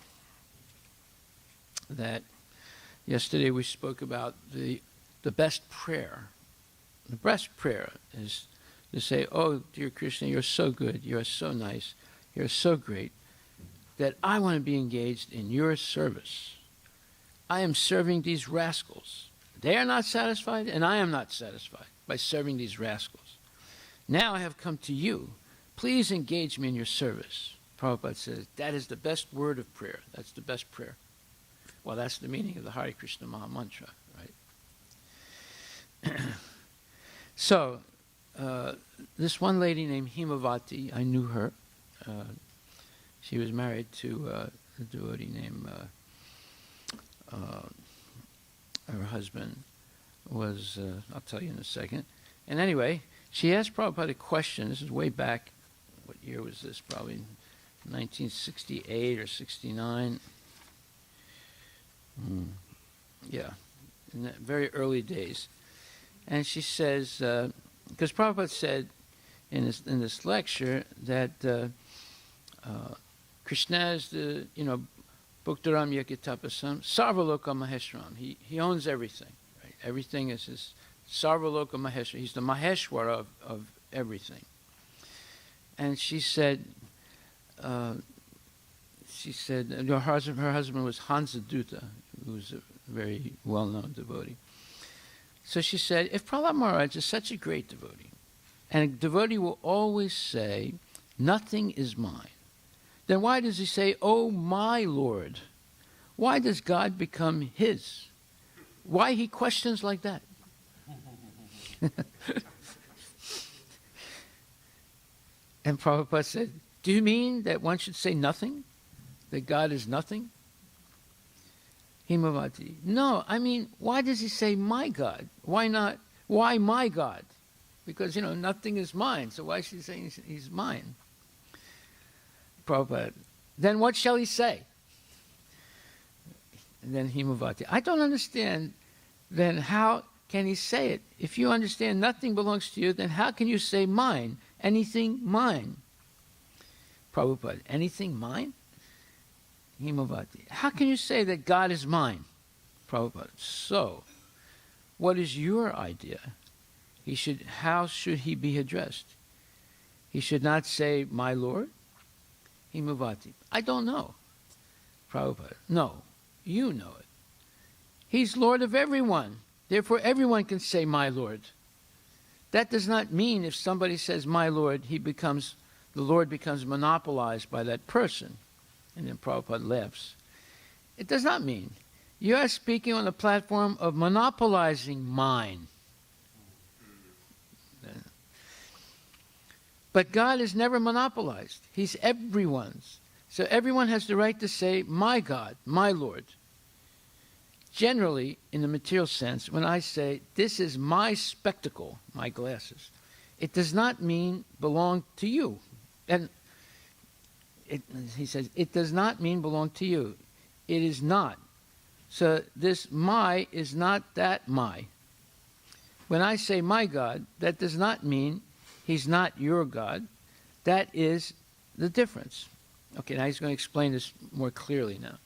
Speaker 1: that Yesterday we spoke about the best prayer. The best prayer is to say, oh, dear Krishna, you're so good, you're so nice, you're so great, that I want to be engaged in your service. I am serving these rascals. They are not satisfied, and I am not satisfied by serving these rascals. Now I have come to you. Please engage me in your service. Prabhupada says, that is the best word of prayer. That's the best prayer. Well, that's the meaning of the Hare Krishna Maha Mantra, right? So, this one lady named Himavati, I knew her. She was married to a devotee named, her husband was, I'll tell you in a second. And anyway, she asked Prabhupada a question. This is way back, what year was this? Probably 1968 or 69. Yeah, in the very early days. And she says, because Prabhupada said in this lecture that Krishna is the, Bhuktaram Yakitapasam, Sarvaloka Maheshwaram. He owns everything. Right? Everything is his Sarvaloka Maheshwara. He's the Maheshwara of everything. And she said, her husband was Hansadutta, who was a very well-known devotee. So she said, if Prahlad Maharaj is such a great devotee, and a devotee will always say, nothing is mine, then why does he say, oh my Lord? Why does God become his? Why he questions like that? And Prabhupada said, do you mean that one should say nothing? That God is nothing? Himavati, no, I mean, why does he say my God? Why not, why my God? Because, nothing is mine, so why should he say he's mine? Prabhupada, then what shall he say? And then Himavati, I don't understand, then how can he say it? If you understand nothing belongs to you, then how can you say mine? Anything mine? Prabhupada, anything mine? Himavati, how can you say that God is mine? Prabhupada, so, what is your idea? How should he be addressed? He should not say, my Lord? Himavati, I don't know. Prabhupada, no, you know it. He's Lord of everyone. Therefore, everyone can say, my Lord. That does not mean if somebody says, my Lord, the Lord becomes monopolized by that person. And then Prabhupada laughs. It does not mean. You are speaking on the platform of monopolizing mine. But God is never monopolized. He's everyone's. So everyone has the right to say, my God, my Lord. Generally, in the material sense, when I say, this is my spectacle, my glasses, it does not mean belong to you. And he says, it does not mean belong to you. It is not. So this my is not that my. When I say my God, that does not mean he's not your God. That is the difference. Okay, now he's going to explain this more clearly now.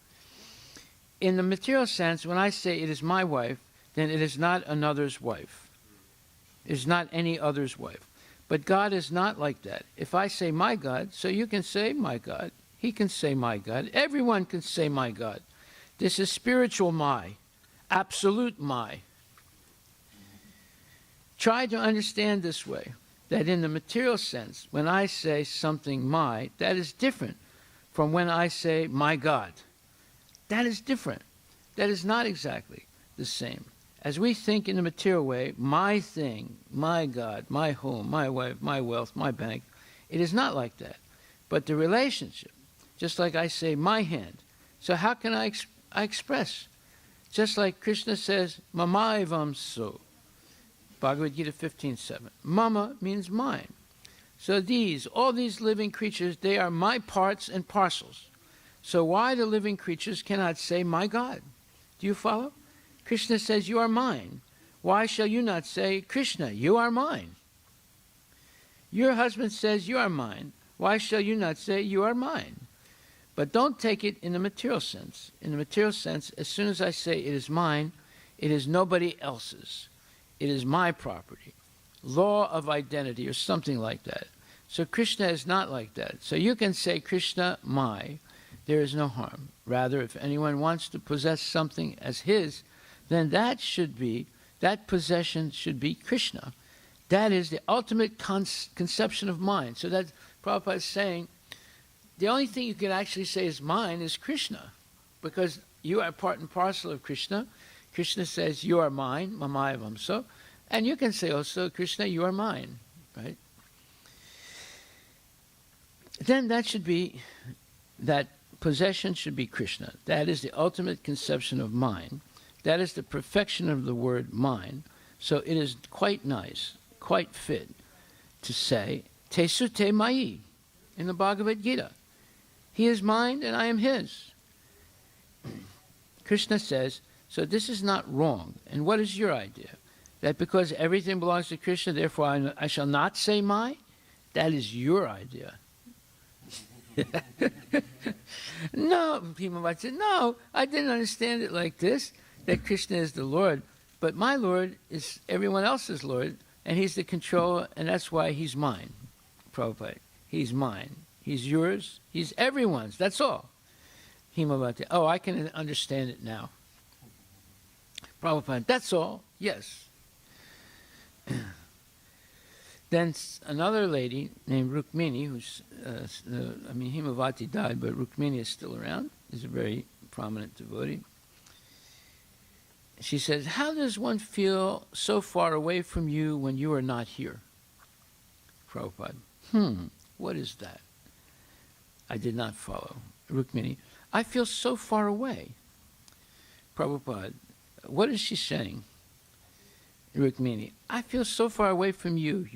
Speaker 1: In the material sense, when I say it is my wife, then it is not another's wife. It is not any other's wife. But God is not like that. If I say my God, so you can say my God. He can say my God. Everyone can say my God. This is spiritual my, absolute my. Try to understand this way, that in the material sense, when I say something my, that is different from when I say my God. That is different. That is not exactly the same. As we think in the material way, my thing, my God, my home, my wife, my wealth, my bank, it is not like that. But the relationship, just like I say my hand, so how can I express? Just like Krishna says, Mama evam so. Bhagavad Gita 15:7. Mama means mine. So all these living creatures, they are my parts and parcels. So why the living creatures cannot say my God? Do you follow? Krishna says, you are mine. Why shall you not say, Krishna, you are mine? Your husband says, you are mine. Why shall you not say, you are mine? But don't take it in the material sense. In the material sense, as soon as I say it is mine, it is nobody else's. It is my property. Law of identity or something like that. So Krishna is not like that. So you can say Krishna, my. There is no harm. Rather, if anyone wants to possess something as his, then that possession should be Krishna. That is the ultimate conception of mind. So that Prabhupada is saying, the only thing you can actually say is mine is Krishna, because you are part and parcel of Krishna. Krishna says, you are mine, mamaya vamso. And you can say also, Krishna, you are mine, right? Then that possession should be Krishna. That is the ultimate conception of mine. That is the perfection of the word mine. So it is quite nice, quite fit to say, Te sute mai, in the Bhagavad Gita. He is mine and I am his. Krishna says, so this is not wrong. And what is your idea? That because everything belongs to Krishna, therefore I shall not say my? That is your idea. No, people might say, no, I didn't understand it like this, that Krishna is the Lord. But my Lord is everyone else's Lord, and he's the controller, and that's why he's mine. Prabhupada, he's mine. He's yours. He's everyone's. That's all. Himavati. Oh, I can understand it now. Prabhupada, that's all. Yes. Then another lady named Rukmini, who's, Himavati died, but Rukmini is still around, is a very prominent devotee. She says, how does one feel so far away from you when you are not here? Prabhupada, what is that? I did not follow. Rukmini, I feel so far away. Prabhupada, what is she saying? Rukmini, I feel so far away from you,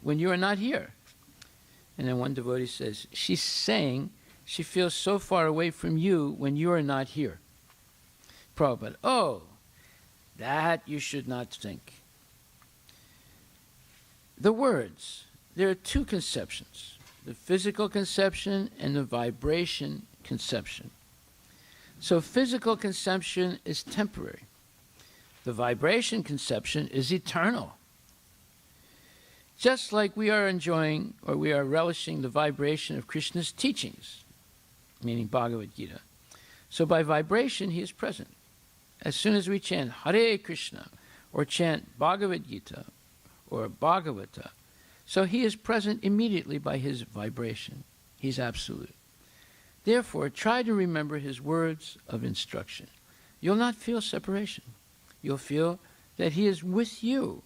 Speaker 1: when you are not here. And then one devotee says, she's saying she feels so far away from you when you are not here. Prabhupada, oh, that you should not think. The words, there are two conceptions, the physical conception and the vibration conception. So physical conception is temporary. The vibration conception is eternal. Just like we are enjoying or we are relishing the vibration of Krishna's teachings, meaning Bhagavad Gita. So by vibration, he is present. As soon as we chant Hare Krishna or chant Bhagavad Gita or Bhagavata, so he is present immediately by his vibration. He's absolute. Therefore, try to remember his words of instruction. You'll not feel separation. You'll feel that he is with you.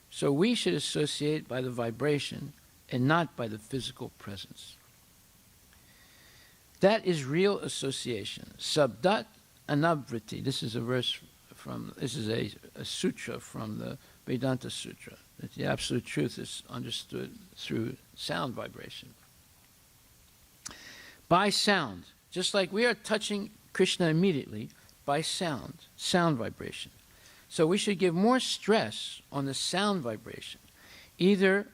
Speaker 1: So we should associate by the vibration and not by the physical presence. That is real association. Sabdat anavriti. This is a sutra from the Vedanta Sutra, that the absolute truth is understood through sound vibration. By sound, just like we are touching Krishna immediately, by sound vibration. So we should give more stress on the sound vibration, either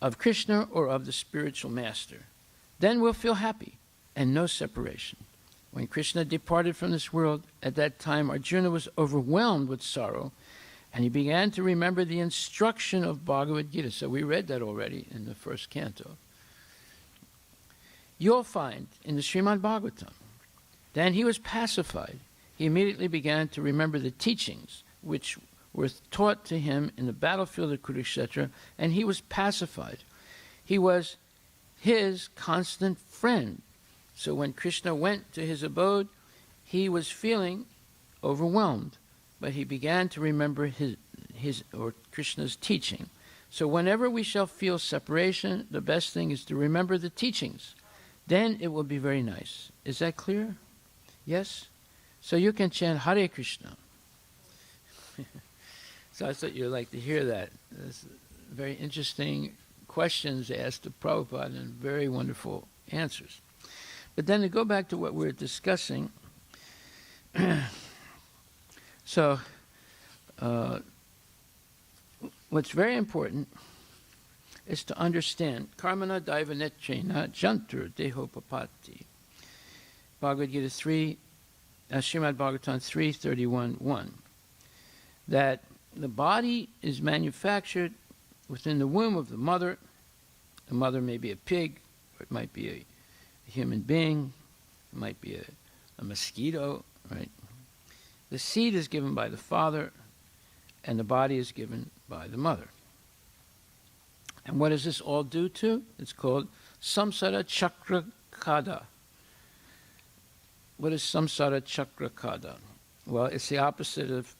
Speaker 1: of Krishna or of the spiritual master. Then we'll feel happy and no separation. When Krishna departed from this world, at that time Arjuna was overwhelmed with sorrow, and he began to remember the instruction of Bhagavad Gita. So we read that already in the first canto. You'll find in the Srimad Bhagvatam, then he was pacified. He immediately began to remember the teachings which were taught to him in the battlefield of Kurukshetra, and he was pacified. He was his constant friend. So when Krishna went to his abode, he was feeling overwhelmed, but he began to remember his Krishna's teaching. So whenever we shall feel separation, the best thing is to remember the teachings. Then it will be very nice. Is that clear? Yes? So you can chant Hare Krishna. So I thought you'd like to hear that. There's very interesting questions asked to Prabhupada and very wonderful answers. But then to go back to what we were discussing, so what's very important is to understand karmana daiva netrena jantur dehopapati. Bhagavad Gita 3, Srimad Bhagavatam 3:31:1, that the body is manufactured within the womb of the mother. The mother may be a pig, or it might be a human being, it might be a mosquito, right? The seed is given by the father, and the body is given by the mother. And what does this all due to? It's called Samsara Chakra Kada. What is Samsara Chakra Kada? Well, it's the opposite of,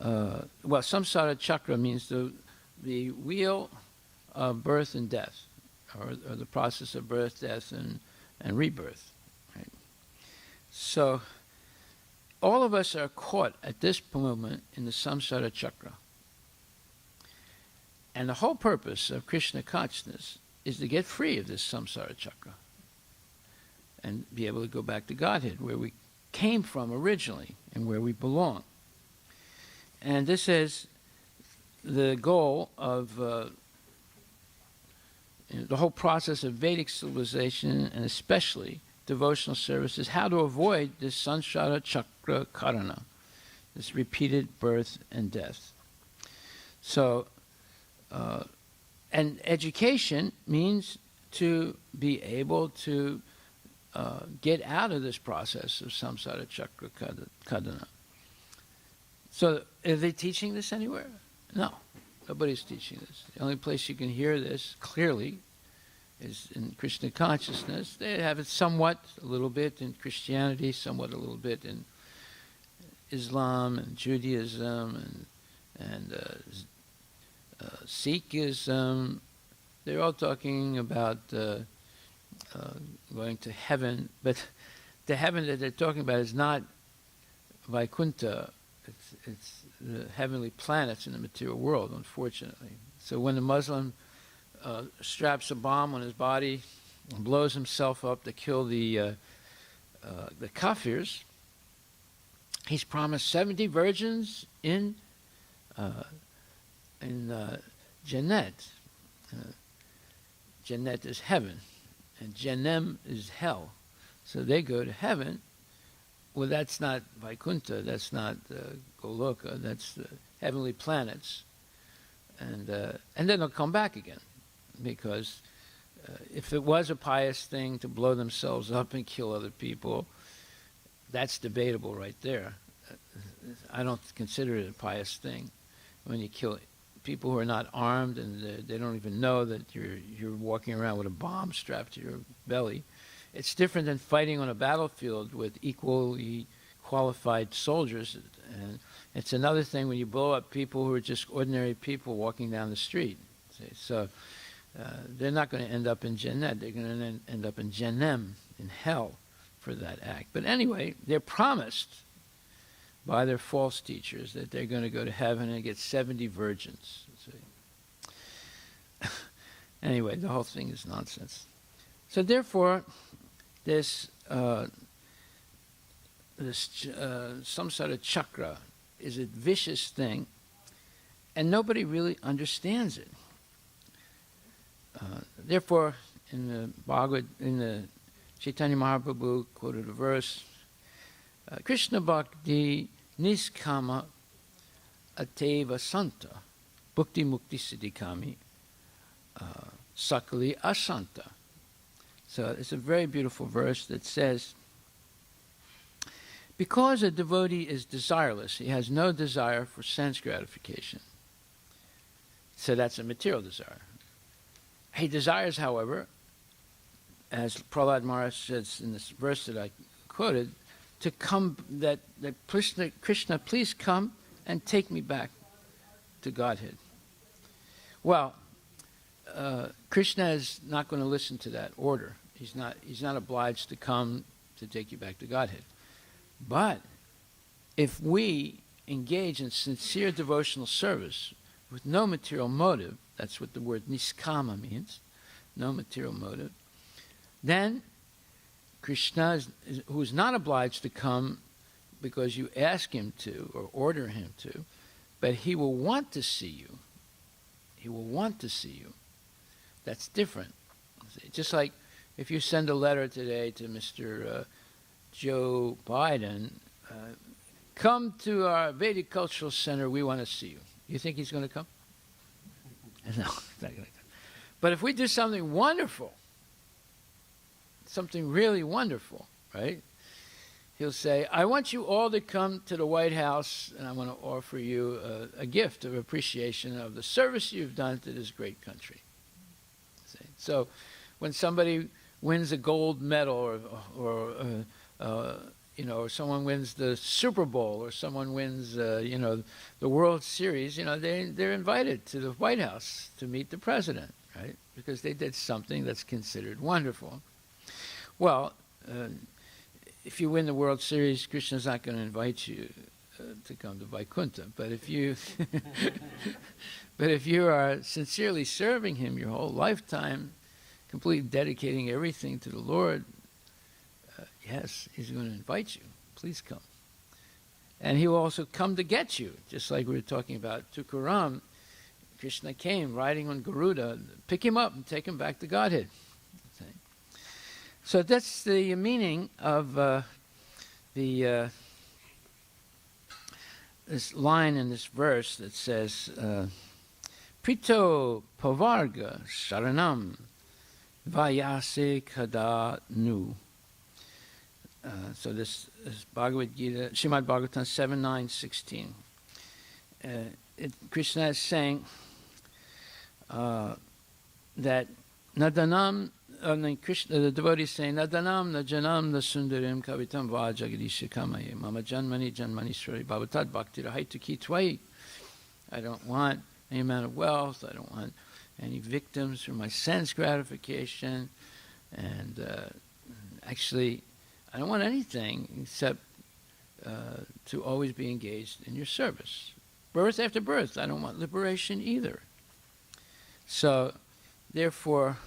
Speaker 1: Samsara Chakra means the wheel of birth and death, or the process of birth, death, and rebirth. Right? So, all of us are caught at this moment in the Samsara Chakra. And the whole purpose of Krishna consciousness is to get free of this Samsara Chakra and be able to go back to Godhead, where we came from originally and where we belong. And this is the goal of the whole process of Vedic civilization, and especially devotional service, is how to avoid this Samsara Chakra Karana, this repeated birth and death. So, and education means to be able to get out of this process of Samsara Chakra Kadana. So, are they teaching this anywhere? No, nobody's teaching this. The only place you can hear this clearly is in Krishna consciousness. They have it somewhat, a little bit in Christianity, somewhat a little bit in Islam and Judaism and Sikhism. They're all talking about going to heaven, but the heaven that they're talking about is not Vaikuntha. It's the heavenly planets in the material world, unfortunately. So when the Muslim straps a bomb on his body and blows himself up to kill the kafirs, he's promised 70 virgins in Jannat. Jannat is heaven, and Jannem is hell. So they go to heaven. Well, that's not Vaikuntha, that's not Goloka, that's the heavenly planets. And then they'll come back again, because if it was a pious thing to blow themselves up and kill other people, that's debatable right there. I don't consider it a pious thing when you kill people who are not armed and they don't even know that you're walking around with a bomb strapped to your belly. It's different than fighting on a battlefield with equally qualified soldiers. And it's another thing when you blow up people who are just ordinary people walking down the street. See? So they're not going to end up in Jannat. They're going to end up in Jannem, in hell, for that act. But anyway, they're promised by their false teachers that they're going to go to heaven and get 70 virgins. See? Anyway, the whole thing is nonsense. So therefore, this samsara chakra is a vicious thing, and nobody really understands it. Therefore, in the Chaitanya Mahaprabhu quoted a verse, Krishna Bhakti Niskama Ateva Santa Bhukti Mukti Siddhikami Sakali Asanta. So it's a very beautiful verse that says, because a devotee is desireless, he has no desire for sense gratification. So that's a material desire. He desires, however, as Prahlad Maharaj says in this verse that I quoted, to come, that Krishna, please come and take me back to Godhead. Well, Krishna is not going to listen to that order. He's not obliged to come to take you back to Godhead. But if we engage in sincere devotional service with no material motive, that's what the word niskama means, no material motive, then Krishna, who is not obliged to come because you ask him to or order him to, but he will want to see you. He will want to see you. That's different. Just like if you send a letter today to Mr. Joe Biden, come to our Vedic Cultural Center, we want to see you. You think he's going to come? No, he's not going to come. But if we do something wonderful, something really wonderful, right? He'll say, I want you all to come to the White House, and I want to offer you a gift of appreciation of the service you've done to this great country. See? So when somebody wins a gold medal or someone wins the Super Bowl or someone wins, the World Series, they're invited to the White House to meet the president, right? Because they did something that's considered wonderful. Well, if you win the World Series, Krishna's not going to invite you to come to Vaikuntha. But if you, are sincerely serving him your whole lifetime, completely dedicating everything to the Lord, yes, he's going to invite you. Please come. And he will also come to get you, just like we were talking about Tukaram. Krishna came riding on Garuda, pick him up and take him back to Godhead. Okay. So that's the meaning of this line in this verse that says, Prito Pavarga Sharanam Vayase Kada Nu. So this is Bhagavad Gita, Srimad Bhagvatam 7:9-16. Krishna is saying that Nadanam, Krishna, the devotee is saying, Nadanam Najanam Nasundarim Kavitam Va Jagadisha Kamaye Mama Janmani Janmani Sri Bhavatad Bhakti Rahaituki Twai. I don't want any amount of wealth, I don't want any victims for my sense gratification, and actually I don't want anything except to always be engaged in your service. Birth after birth, I don't want liberation either. So, therefore,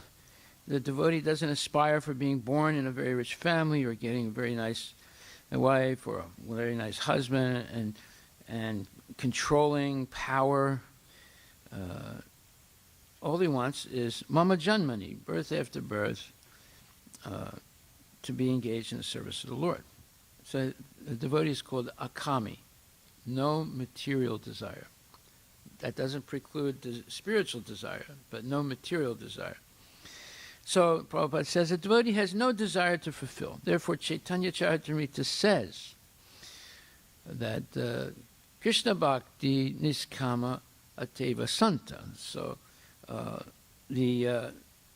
Speaker 1: the devotee doesn't aspire for being born in a very rich family or getting a very nice wife or a very nice husband and controlling power. All he wants is mama janmani, birth after birth, to be engaged in the service of the Lord. So the devotee is called akami, no material desire. That doesn't preclude the spiritual desire, but no material desire. So Prabhupada says the devotee has no desire to fulfill. Therefore, Chaitanya Charitamrita says that Krishna Bhakti Niskama Ateva Santa. So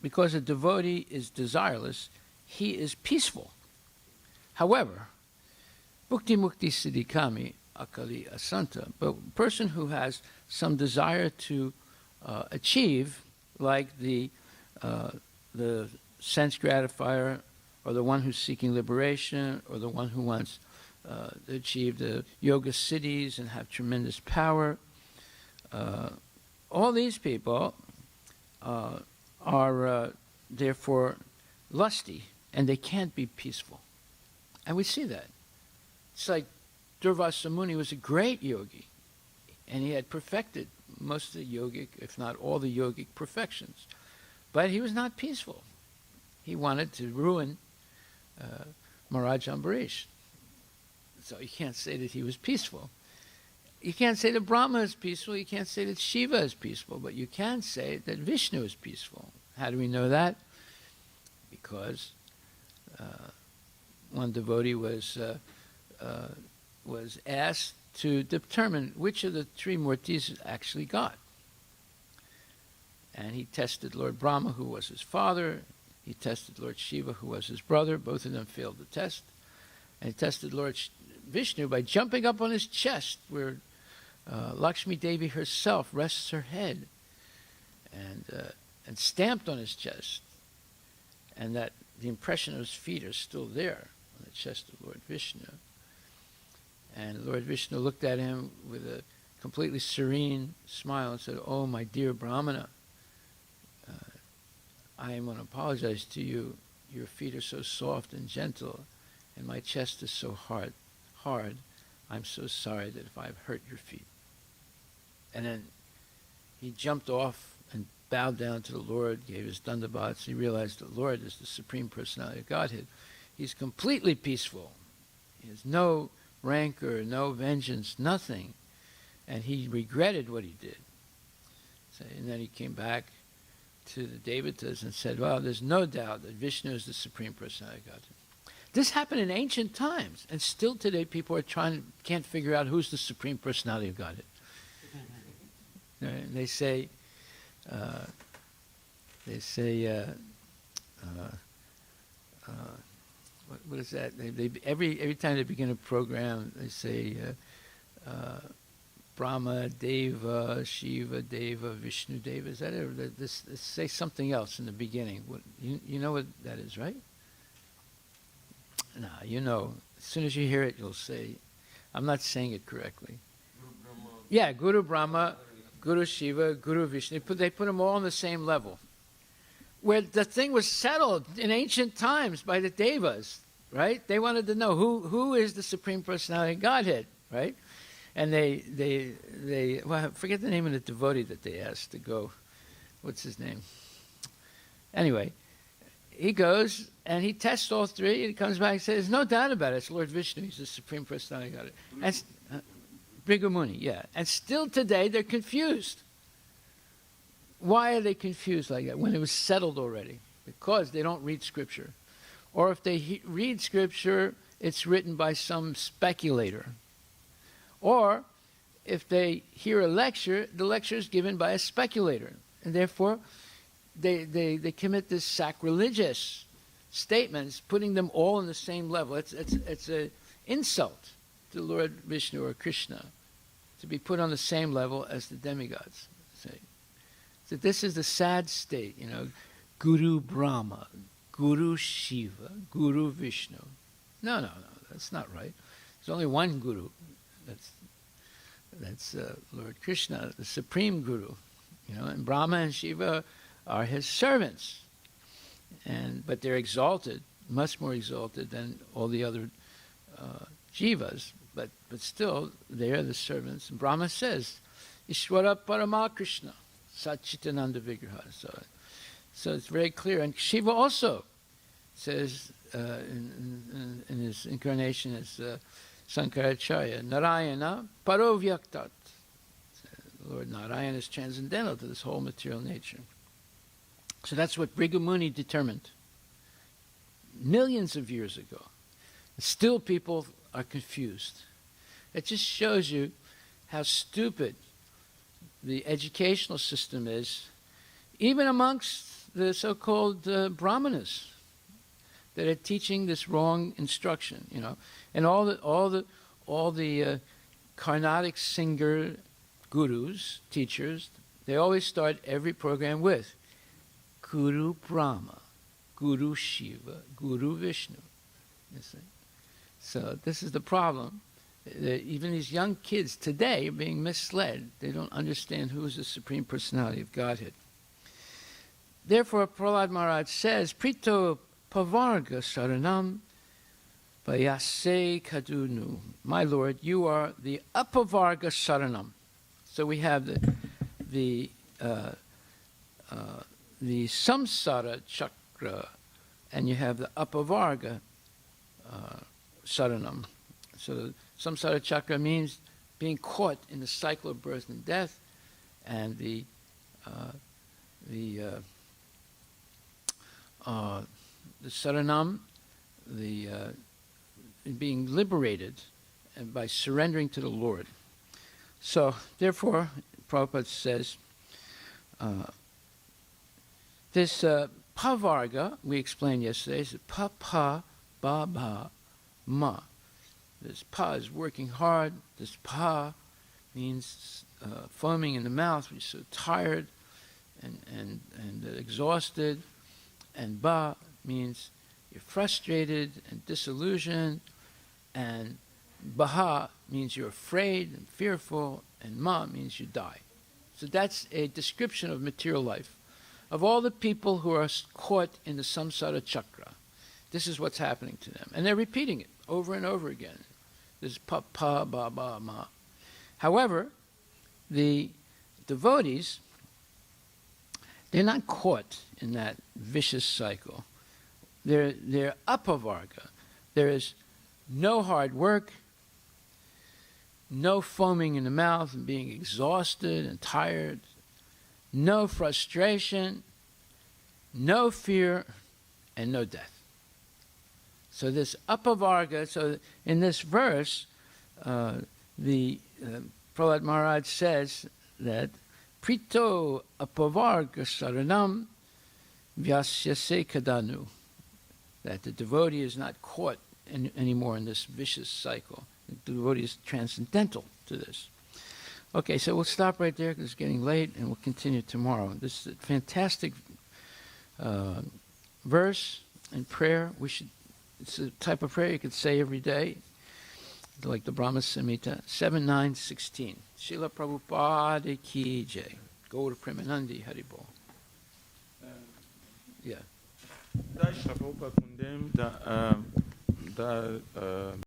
Speaker 1: because a devotee is desireless, he is peaceful. However, Bhukti Mukti Siddhikami Akali Asanta, but a person who has some desire to achieve, like the sense gratifier, or the one who's seeking liberation, or the one who wants to achieve the yoga siddhis and have tremendous power, all these people are therefore lusty, and they can't be peaceful. And we see that. It's like Durvasa Muni was a great yogi, and he had perfected most of the yogic, if not all the yogic perfections. But he was not peaceful. He wanted to ruin Maharaj Ambarish. So you can't say that he was peaceful. You can't say that Brahma is peaceful, you can't say that Shiva is peaceful, but you can say that Vishnu is peaceful. How do we know that? Because one devotee was asked to determine which of the three murtis is actually God. And he tested Lord Brahma, who was his father. He tested Lord Shiva, who was his brother. Both of them failed the test. And he tested Lord Vishnu by jumping up on his chest, where Lakshmi Devi herself rests her head, and stamped on his chest. And that the impression of his feet are still there on the chest of Lord Vishnu. And Lord Vishnu looked at him with a completely serene smile and said, "Oh, my dear Brahmana, I am going to apologize to you. Your feet are so soft and gentle, and my chest is so hard. I'm so sorry that if I've hurt your feet." And then he jumped off and bowed down to the Lord, gave his dandavats. He realized the Lord is the Supreme Personality of Godhead. He's completely peaceful. He has no rancor, no vengeance, nothing. And he regretted what he did. And then he came back to the Devatas and said, well, there's no doubt that Vishnu is the Supreme Personality of Godhead. This happened in ancient times, and still today people are can't figure out who's the Supreme Personality of Godhead. They say, what is that? Every time they begin a program, they say Brahma Deva, Shiva Deva, Vishnu Deva. Is that it? They say something else in the beginning. You know what that is, right? No, you know. As soon as you hear it, you'll say, I'm not saying it correctly. Yeah, Guru Brahma, Guru Shiva, Guru Vishnu. They put them all on the same level. Where the thing was settled in ancient times by the Devas, right? They wanted to know who is the Supreme Personality of Godhead, right? And they well, I forget the name of the devotee that they asked to go. What's his name? Anyway, he goes and he tests all three, and he comes back and says, there's no doubt about it. It's Lord Vishnu. He's the Supreme Personality of Godhead. And Bhrigu Muni, yeah. And still today they're confused. Why are they confused like that when it was settled already? Because they don't read Scripture. Or if they read Scripture, it's written by some speculator. Or if they hear a lecture, the lecture is given by a speculator. And therefore, they commit this sacrilegious statements, putting them all on the same level. It's an insult to Lord Vishnu or Krishna to be put on the same level as the demigods. So this is the sad state, you know, Guru Brahma, Guru Shiva, Guru Vishnu. No, that's not right. There's only one Guru. That's Lord Krishna, the Supreme Guru. You know, and Brahma and Shiva are his servants. But they're exalted, much more exalted than all the other jivas. But still, they are the servants. And Brahma says, Ishvara Parama Krishna, Satchitananda Vigraha. So it's very clear. And Shiva also says in his incarnation as Sankaracharya, Narayana Parovyaktat. Lord Narayana is transcendental to this whole material nature. So that's what Bhrigu Muni determined millions of years ago. Still people are confused. It just shows you how stupid the educational system is, even amongst the so-called brahmanas that are teaching this wrong instruction, you know. And all the Carnatic singer gurus, teachers, they always start every program with Guru Brahma, Guru Shiva, Guru Vishnu. You see? So this is the problem. Even these young kids today are being misled. They don't understand who is the Supreme Personality of Godhead. Therefore, Prahlad Maharaj says, Prito Pavarga Saranam Vayase Kadunu. My Lord, you are the Apavarga Saranam. So we have the Samsara Chakra, and you have the Apavarga Saranam. So the Samsara Chakra means being caught in the cycle of birth and death, and the Saranam, being liberated and by surrendering to the Lord. So, therefore, Prabhupada says, this Pavarga, we explained yesterday, is Pa Pa Ba Ba Ma. This Pa is working hard. This Pa means foaming in the mouth, which is so tired and exhausted. And Ba means you're frustrated and disillusioned. And Baha means you're afraid and fearful. And Ma means you die. So that's a description of material life. Of all the people who are caught in the Samsara Chakra, this is what's happening to them. And they're repeating it over and over again. This Pa, Pa, Ba, Ba, Ma. However, the devotees, they're not caught in that vicious cycle. They're apavarga. There is no hard work, no foaming in the mouth and being exhausted and tired, no frustration, no fear, and no death. So this apavarga, so in this verse, Prahlad Maharaj says that Prito apavarga saranam vyasyase kadanu, that the devotee is not caught anymore in this vicious cycle. The devotee is transcendental to this. Okay, so we'll stop right there because it's getting late, and we'll continue tomorrow. This is a fantastic verse and prayer. It's a type of prayer you could say every day, like the Brahma Samhita, 7.9.16. Srila Prabhupada ki jai. Go to Premanandi Haribol. Yeah.
Speaker 2: Dai Shra Prabhupada Kundem,